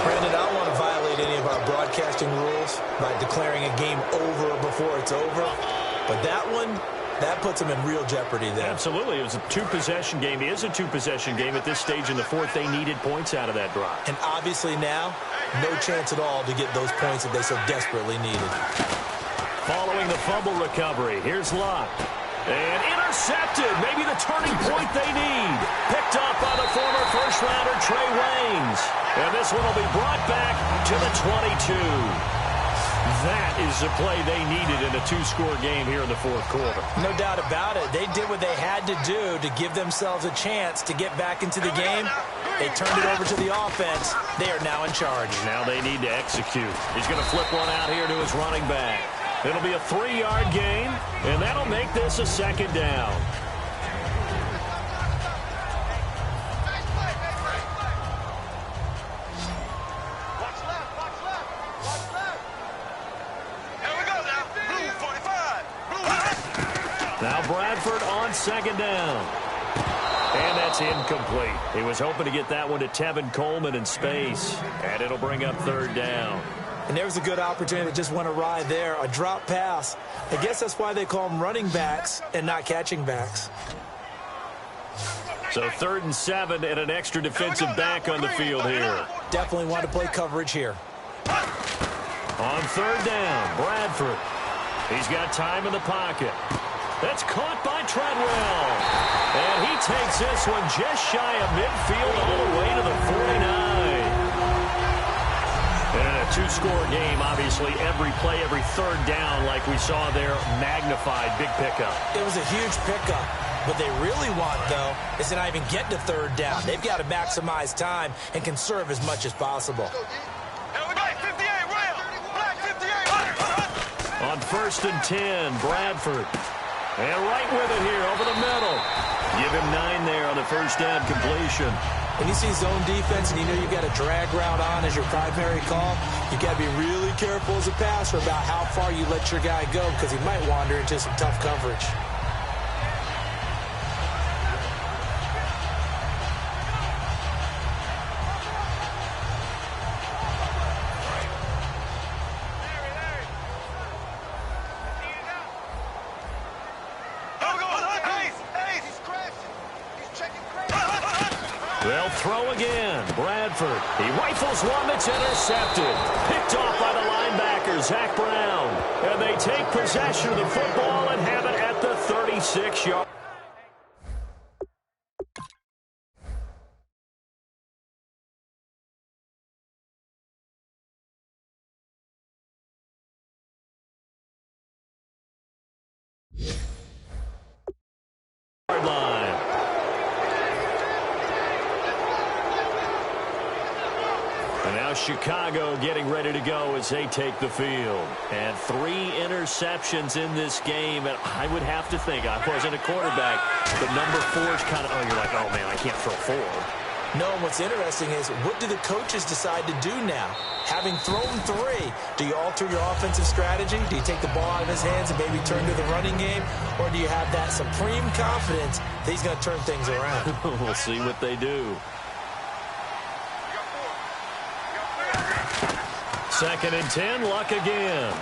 Brandon, I don't want to violate any of our broadcasting rules by declaring a game over before it's over, but that one, that puts them in real jeopardy there. Absolutely. It was a 2-possession game. It is a 2-possession game at this stage in the 4th. They needed points out of that drive. And obviously now, no chance at all to get those points that they so desperately needed. Following the fumble recovery, here's Locke. And intercepted. Maybe the turning point they need. Picked up by the former first-rounder Trey Waynes. And this one will be brought back to the 22. That is the play they needed in a two-score game here in the fourth quarter. No doubt about it. They did what they had to do to give themselves a chance to get back into the game. They turned it over to the offense. They are now in charge. Now they need to execute. He's going to flip one out here to his running back. It'll be a 3-yard gain, and that'll make this a second down. Now Bradford on second down. And that's incomplete. He was hoping to get that one to Tevin Coleman in space. And it'll bring up third down. And there was a good opportunity that just went awry there. A drop pass. I guess that's why they call them running backs and not catching backs. So 3rd and 7 and an extra defensive back on the field here. Definitely want to play coverage here. On third down, Bradford. He's got time in the pocket. That's caught by Treadwell. And he takes this one just shy of midfield all the way to the 49. And in a two-score game, obviously, every play, every third down, like we saw there, magnified, big pickup. It was a huge pickup. What they really want, though, is to not even get to third down. They've got to maximize time and conserve as much as possible. On 1st and 10, Bradford. And right with it here over the middle. Give him 9 there on the first down completion. When you see zone defense and you know you've got a drag route on as your primary call, you've got to be really careful as a passer about how far you let your guy go because he might wander into some tough coverage. They'll throw again. Bradford. He rifles one that's intercepted. Picked off by the linebacker, Zach Brown. And they take possession of the football and have it at the 36-yard. line. And now Chicago getting ready to go as they take the field. And 3 interceptions in this game. And I would have to think, I wasn't a quarterback, but number 4 is kind of, oh, you're like, oh, man, I can't throw 4. No, and what's interesting is what do the coaches decide to do now? Having thrown 3, do you alter your offensive strategy? Do you take the ball out of his hands and maybe turn to the running game? Or do you have that supreme confidence that he's going to turn things around? We'll see what they do. 2nd and 10, Luck again.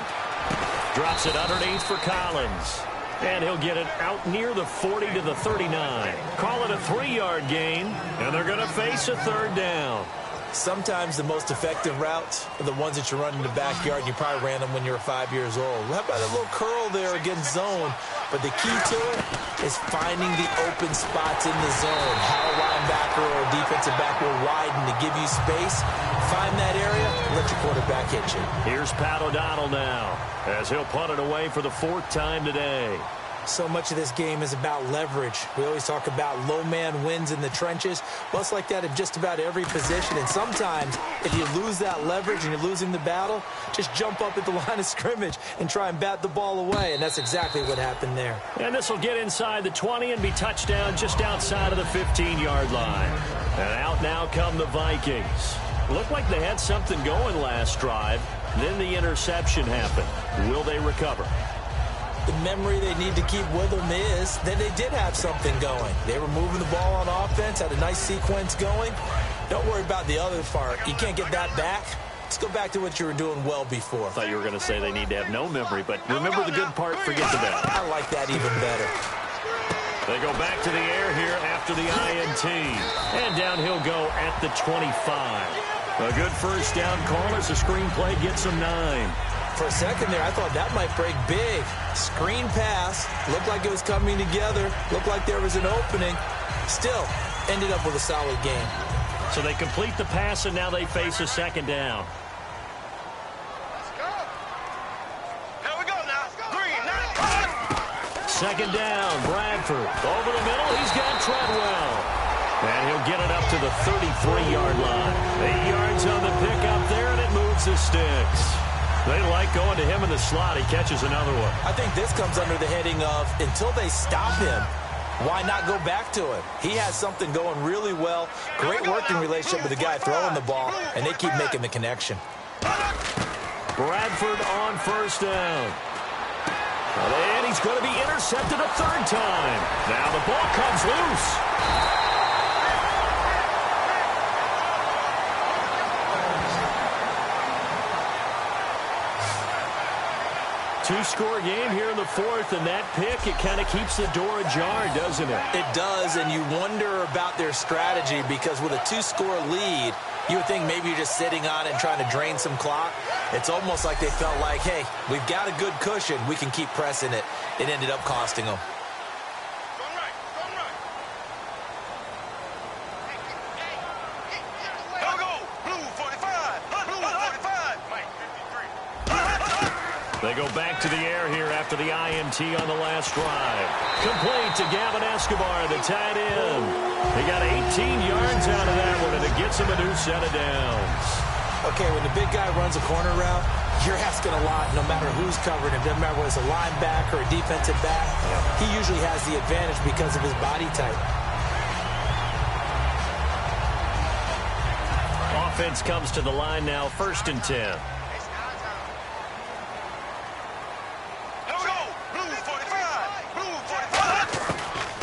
Drops it underneath for Collins. And he'll get it out near the 40 to the 39. Call it a 3-yard gain, and they're going to face a 3rd down. Sometimes the most effective routes are the ones that you run in the backyard. You probably ran them when you were 5 years old. How about a little curl there against zone? But the key to it is finding the open spots in the zone. How a linebacker or a defensive back will widen to give you space. Find that area, let your quarterback hit you. Here's Pat O'Donnell now as he'll punt it away for the 4th time today. So much of this game is about leverage. We always talk about low man wins in the trenches. Well, it's like that in just about every position. And sometimes, if you lose that leverage and you're losing the battle, just jump up at the line of scrimmage and try and bat the ball away. And that's exactly what happened there. And this will get inside the 20 and be touchdown just outside of the 15-yard line. And out now come the Vikings. Looked like they had something going last drive. Then the interception happened. Will they recover? The memory they need to keep with them is that they did have something going. They were moving the ball on offense, had a nice sequence going. Don't worry about the other part. You can't get that back. Let's go back to what you were doing well before. I thought you were going to say they need to have no memory, but remember the good part, forget the bad. I like that even better. They go back to the air here after the INT. And down he'll go at the 25. A good first down call as the screenplay gets him 9. For a second there, I thought that might break big. Screen pass. Looked like it was coming together. Looked like there was an opening. Still, ended up with a solid game. So they complete the pass, and now they face a second down. Let's go. Here we go now. Green, 90. Second down, Bradford. Over the middle, he's got Treadwell. And he'll get it up to the 33-yard line. 8 yards on the pickup there, and it moves the sticks. They like going to him in the slot. He catches another one. I think this comes under the heading of until they stop him, why not go back to him? He has something going really well. Great working relationship with the guy throwing the ball, and they keep making the connection. Bradford on first down. And he's going to be intercepted a third time. Now the ball comes loose. Two-score game here in the fourth, and that pick, it kind of keeps the door ajar, doesn't it? It does, and you wonder about their strategy because with a two-score lead, you would think maybe you're just sitting on it and trying to drain some clock. It's almost like they felt like, hey, we've got a good cushion. We can keep pressing it. It ended up costing them. Going right. Here we go. Blue 45. Blue 45. Mike 53. They go back to the air here after the INT on the last drive. Complete to Gavin Escobar, the tight end. He got 18 yards out of that one, and it gets him a new set of downs. Okay, when the big guy runs a corner route, you're asking a lot no matter who's covering him. Doesn't matter whether it's a linebacker or a defensive back. He usually has the advantage because of his body type. Offense comes to the line now, 1st and 10.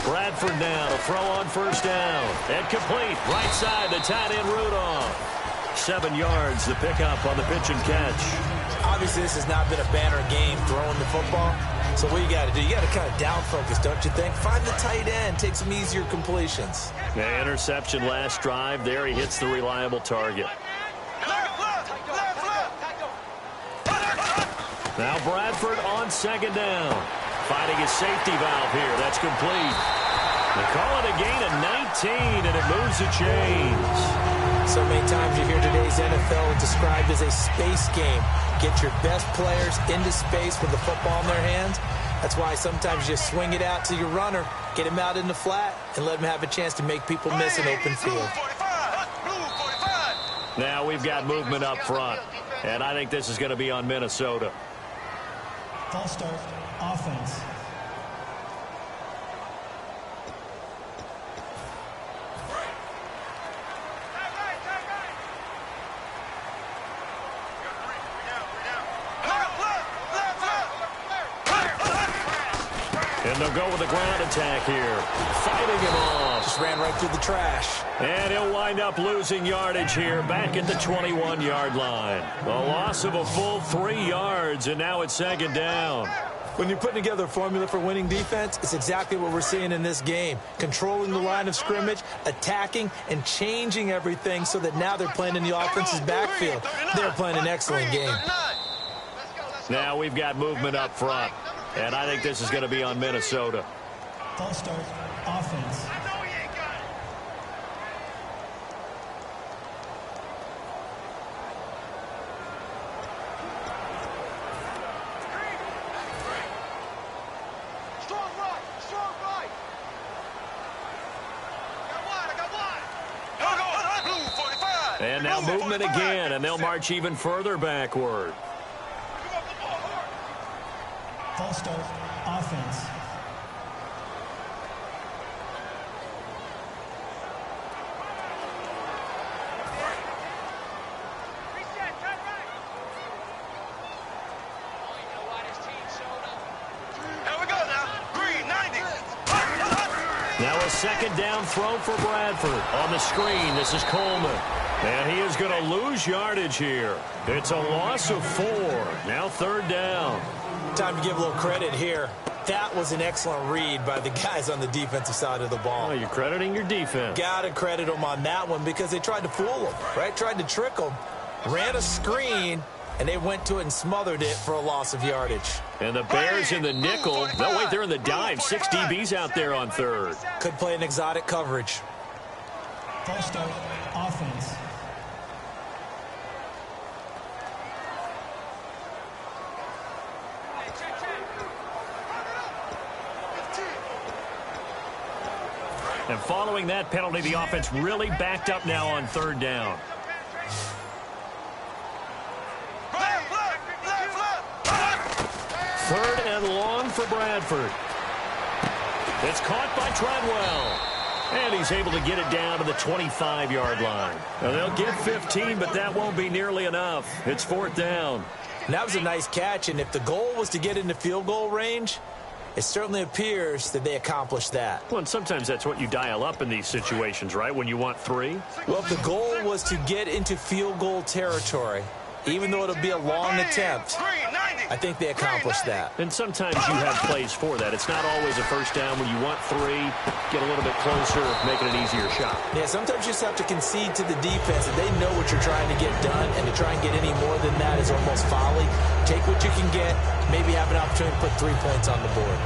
Bradford now, throw on first down. And complete, right side, the tight end Rudolph. 7 yards, the pickup on the pitch and catch. Obviously, this has not been a banner game throwing the football. So what you got to do, you got to kind of down focus, don't you think? Find the tight end, take some easier completions. The interception last drive there. He hits the reliable target. Now Bradford on second down. Finding his safety valve here. That's complete. They call it a gain of 19, and it moves the chains. So many times you hear today's NFL described as a space game. Get your best players into space with the football in their hands. That's why sometimes you just swing it out to your runner, get him out in the flat, and let him have a chance to make people miss an open field. Now we've got movement up front, and I think this is going to be on Minnesota. False start, offense. And they'll go with a ground attack here. Fighting him off. Just ran right through the trash. And he'll wind up losing yardage here back at the 21-yard line. A loss of a full 3 yards, and now it's second down. When you're putting together a formula for winning defense, it's exactly what we're seeing in this game. Controlling the line of scrimmage, attacking, and changing everything so that now they're playing in the offense's backfield. They're playing an excellent game. Now we've got movement up front, and I think this is going to be on Minnesota. False start, offense. And now movement again, and they'll march even further backward. False start, offense. Now a second down throw for Bradford. On the screen, this is Coleman. And he is going to lose yardage here. It's a loss of 4. Now third down. Time to give a little credit here. That was an excellent read by the guys on the defensive side of the ball. Oh, you're crediting your defense. Got to credit them on that one because they tried to fool them, right? Tried to trick them. Ran a screen, and they went to it and smothered it for a loss of yardage. And the Bears in the nickel. No, wait, they're in the dime. 6 DBs out there on third. Could play an exotic coverage. False start, offense. And following that penalty, the offense really backed up now on third down. Third and long for Bradford. It's caught by Treadwell. And he's able to get it down to the 25-yard line. Now, they'll get 15, but that won't be nearly enough. It's fourth down. And that was a nice catch, and if the goal was to get into field goal range, it certainly appears that they accomplished that. Well, and sometimes that's what you dial up in these situations, right, when you want 3? Well, if the goal was to get into field goal territory, even though it'll be a long attempt, I think they accomplished that. And sometimes you have plays for that. It's not always a first down when you want 3, get a little bit closer, make it an easier shot. Yeah, sometimes you just have to concede to the defense that they know what you're trying to get done, and to try and get any more than that is almost folly. Take what you can get, maybe have an opportunity to put 3 points on the board.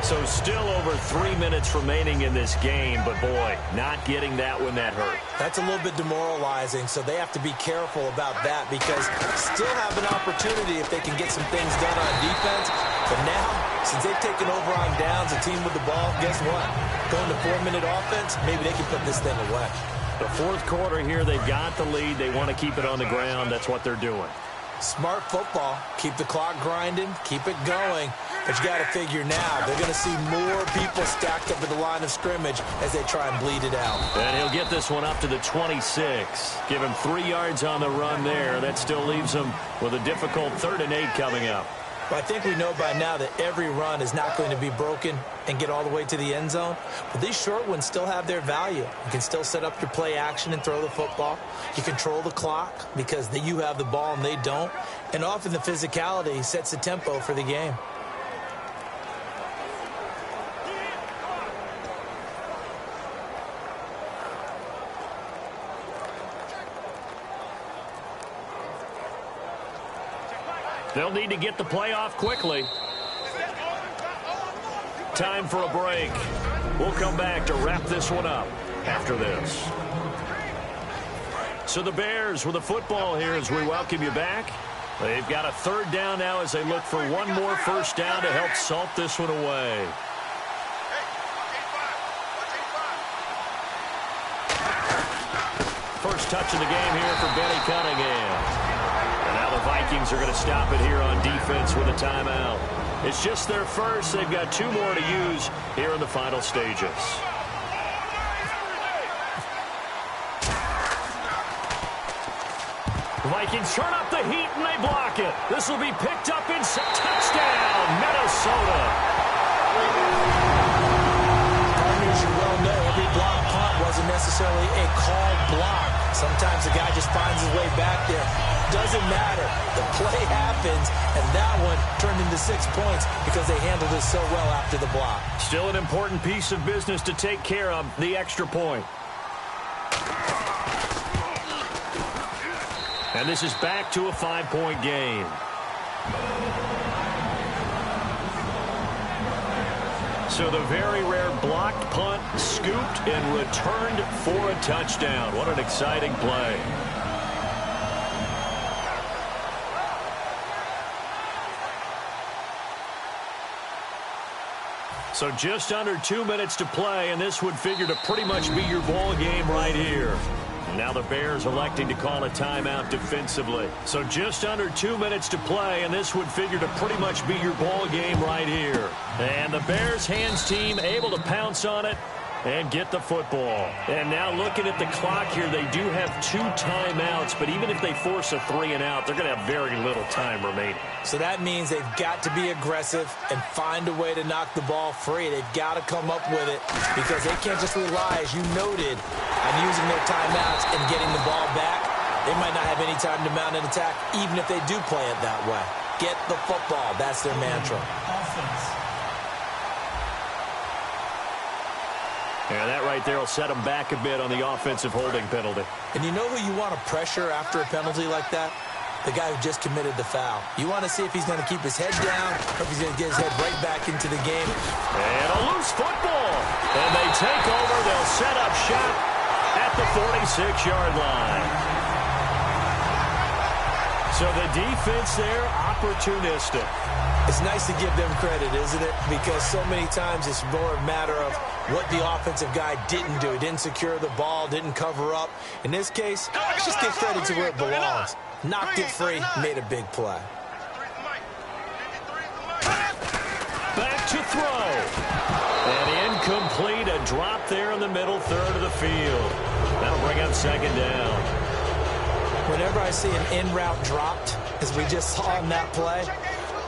So still over 3 minutes remaining in this game, but boy, not getting that when that hurt. That's a little bit demoralizing, so they have to be careful about that, because still have an opportunity if they can get some things done on defense. But now, since they've taken over on downs, a team with the ball, guess what? Going to 4-minute offense, maybe they can put this thing away. The fourth quarter here, they've got the lead. They want to keep it on the ground. That's what they're doing. Smart football. Keep the clock grinding. Keep it going. But you got to figure now, they're going to see more people stacked up at the line of scrimmage as they try and bleed it out. And he'll get this one up to the 26. Give him 3 yards on the run there. That still leaves him with a difficult 3rd and 8 coming up. Well, I think we know by now that every run is not going to be broken and get all the way to the end zone. But these short ones still have their value. You can still set up your play action and throw the football. You control the clock because you have the ball and they don't. And often the physicality sets the tempo for the game. They'll need to get the play off quickly. Time for a break. We'll come back to wrap this one up after this. So the Bears with the football here as we welcome you back. They've got a 3rd down now as they look for one more first down to help salt this one away. First touch of the game here for Benny Cunningham. And now the Vikings are going to stop it here on defense with a timeout. It's just their first. They've got 2 more to use here in the final stages. The Vikings turn up the heat and they block it. This will be picked up in touchdown, Minnesota. Partners, you well know every block punt wasn't necessarily a called block. Sometimes the guy just finds his way back there. Doesn't matter. The play happens, and that one turned into 6 points because they handled it so well after the block. Still an important piece of business to take care of, the extra point. And this is back to a 5-point game. So the very rare blocked punt scooped and returned for a touchdown. What an exciting play. So just under 2 minutes to play, and this would figure to pretty much be your ball game right here. Now the Bears electing to call a timeout defensively. So just under 2 minutes to play, and this would figure to pretty much be your ball game right here. And the Bears hands team able to pounce on it and get the football. And now looking at the clock here, they do have 2 timeouts, but even if they force a 3 and out, they're going to have very little time remaining. So that means they've got to be aggressive and find a way to knock the ball free. They've got to come up with it because they can't just rely, as you noted, on using their timeouts and getting the ball back. They might not have any time to mount an attack, even if they do play it that way. Get the football. That's their mantra. Offense. And that right there will set them back a bit on the offensive holding penalty. And you know who you want to pressure after a penalty like that? the guy who just committed the foul. You want to see if he's going to keep his head down or if he's going to get his head right back into the game. And a loose football. And they take over. They'll set up shop at the 46-yard line. So the defense there, opportunistic. It's nice to give them credit, isn't it? Because so many times it's more a matter of what the offensive guy didn't do. He didn't secure the ball, didn't cover up. In this case, just give credit to where it belongs. Knocked it free, made a big play. Back to throw. And incomplete, a drop there in the middle third of the field. That'll bring up second down. Whenever I see an in-route dropped, as we just saw in that play,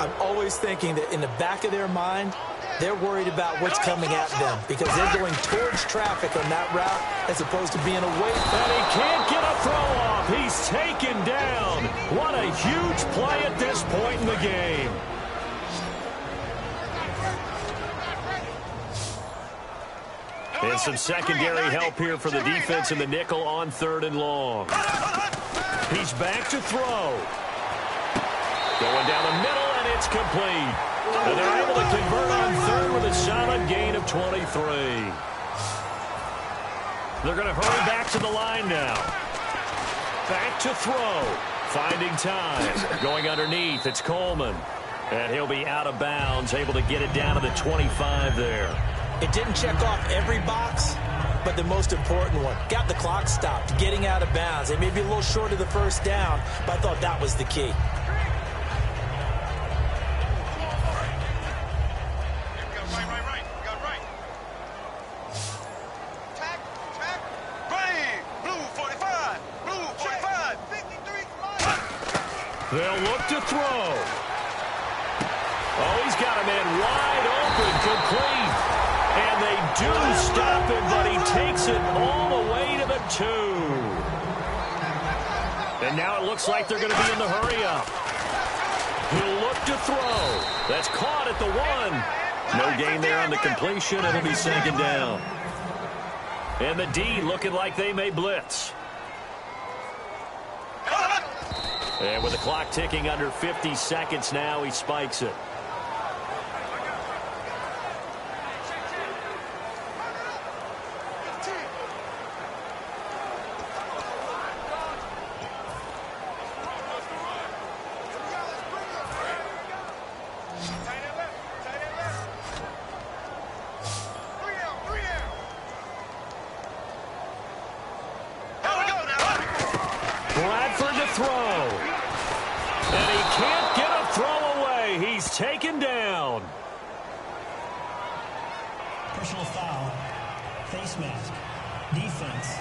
I'm always thinking that in the back of their mind, they're worried about what's coming at them because they're going towards traffic on that route as opposed to being away. And he can't get a throw off. He's taken down. What a huge play at this point in the game. And some secondary help here for the defense in the nickel on 3rd and long. He's back to throw. Going down the middle, and it's complete. And they're able to convert on 3rd with a solid gain of 23. They're going to hurry back to the line now. Back to throw. Finding time. Going underneath, it's Coleman. And he'll be out of bounds, able to get it down to the 25 there. It didn't check off every box, but the most important one. Got the clock stopped, getting out of bounds. They may be a little short of the first down, but I thought that was the key. They'll look to throw. Oh, he's got a man wide open, complete. And they do stop him, but he takes it all the way to the 2. And now it looks like they're going to be in the hurry-up. He'll look to throw. That's caught at the 1. No gain there on the completion. It'll be second down. And the D looking like they may blitz. And with the clock ticking under 50 seconds now, he spikes it. Bradford to throw. And he can't get a throw away. He's taken down. Personal foul. Face mask. Defense.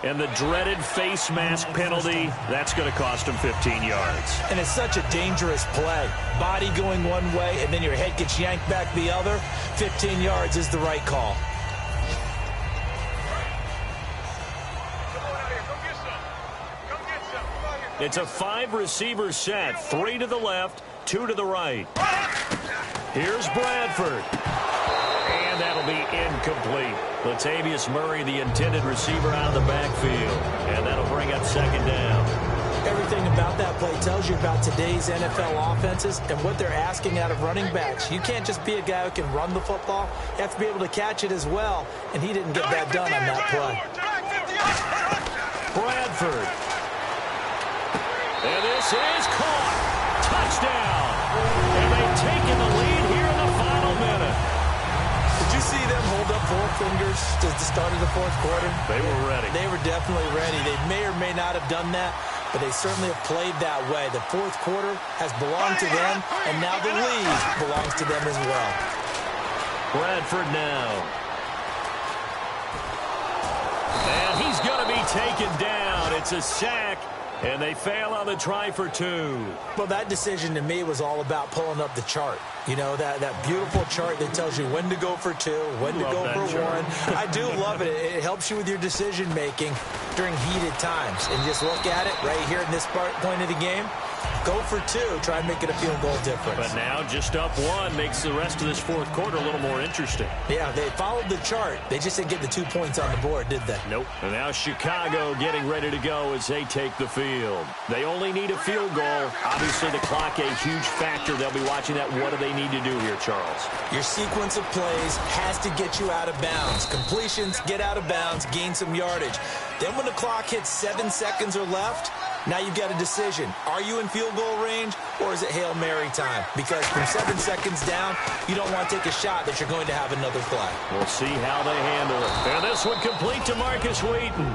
And the dreaded face mask penalty, that's going to cost him 15 yards. And it's such a dangerous play. Body going one way, and then your head gets yanked back the other. 15 yards is the right call. It's a 5-receiver set. 3 to the left, 2 to the right. Here's Bradford. And that'll be incomplete. Latavius Murray, the intended receiver, out of the backfield. And that'll bring up second down. Everything about that play tells you about today's NFL offenses and what they're asking out of running backs. You can't just be a guy who can run the football. You have to be able to catch it as well. And he didn't get that done on that play. Bradford. And this is caught. Touchdown. And they've taken the lead here in the final minute. Did you see them hold up 4 fingers at the start of the 4th quarter? They were ready. They were definitely ready. They may or may not have done that, but they certainly have played that way. The 4th quarter has belonged to them, and now the lead belongs to them as well. Bradford now. And he's going to be taken down. It's a sack. And they fail on the try for 2. Well, that decision to me was all about pulling up the chart. You know, that beautiful chart that tells you when to go for 2, when to go for 1. I do love it. It helps you with your decision-making during heated times. And just look at it right here in this point of the game. Go for 2. Try and make it a field goal difference. But now just up 1 makes the rest of this fourth quarter a little more interesting. Yeah, they followed the chart. They just didn't get the 2 points on the board, did they? Nope. And now Chicago getting ready to go as they take the field. They only need a field goal. Obviously, the clock a huge factor. They'll be watching that. What do they need to do here, Charles? Your sequence of plays has to get you out of bounds. Completions, get out of bounds, gain some yardage. Then when the clock hits 7 seconds or left, now you've got a decision. Are you in field goal range, or is it Hail Mary time? Because from 7 seconds down, you don't want to take a shot that you're going to have another play. We'll see how they handle it. And this one complete to Marcus Wheaton.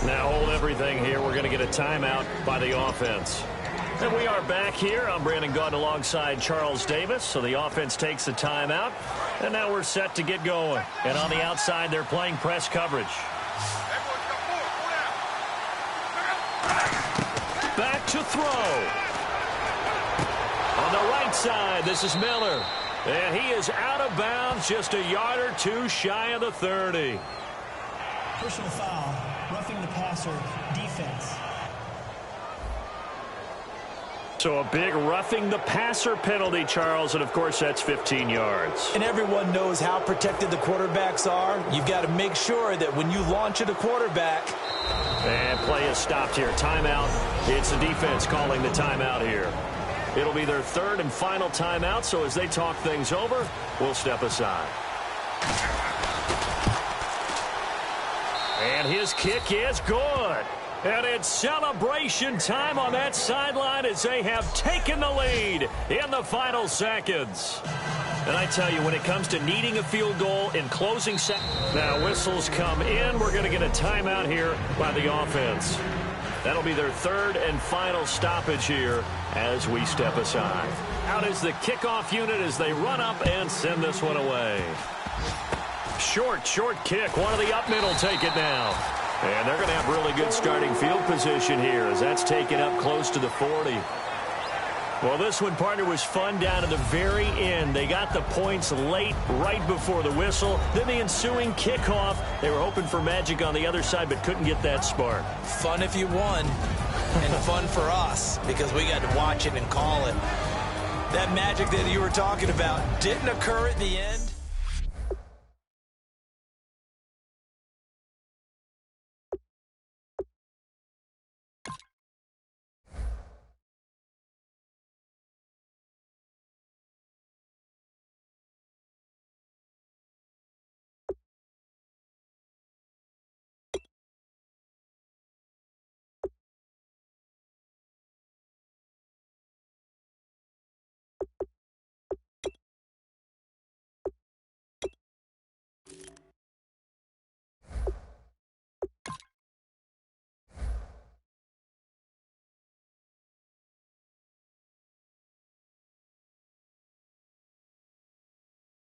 Now hold everything here. We're going to get a timeout by the offense. And we are back here. I'm Brandon Gaudin alongside Charles Davis. So the offense takes the timeout. And now we're set to get going. And on the outside, they're playing press coverage. Back to throw. On the right side, this is Miller. And he is out of bounds, just a yard or 2 shy of the 30. Personal foul, roughing the passer, defense. So a big roughing the passer penalty, Charles, and of course that's 15 yards. And everyone knows how protected the quarterbacks are. You've got to make sure that when you launch at a quarterback. And play is stopped here. Timeout. It's the defense calling the timeout here. It'll be their 3rd and final timeout, so as they talk things over, we'll step aside. And his kick is good. And it's celebration time on that sideline as they have taken the lead in the final seconds. And I tell you, when it comes to needing a field goal in closing seconds, now whistles come in. We're going to get a timeout here by the offense. That'll be their 3rd and final stoppage here as we step aside. Out is the kickoff unit as they run up and send this one away. Short kick. One of the up middle take it now. And they're going to have really good starting field position here as that's taken up close to the 40. Well, this one, partner, was fun down to the very end. They got the points late, right before the whistle. Then the ensuing kickoff. They were hoping for magic on the other side, but couldn't get that spark. Fun if you won, and fun for us because we got to watch it and call it. That magic that you were talking about didn't occur at the end.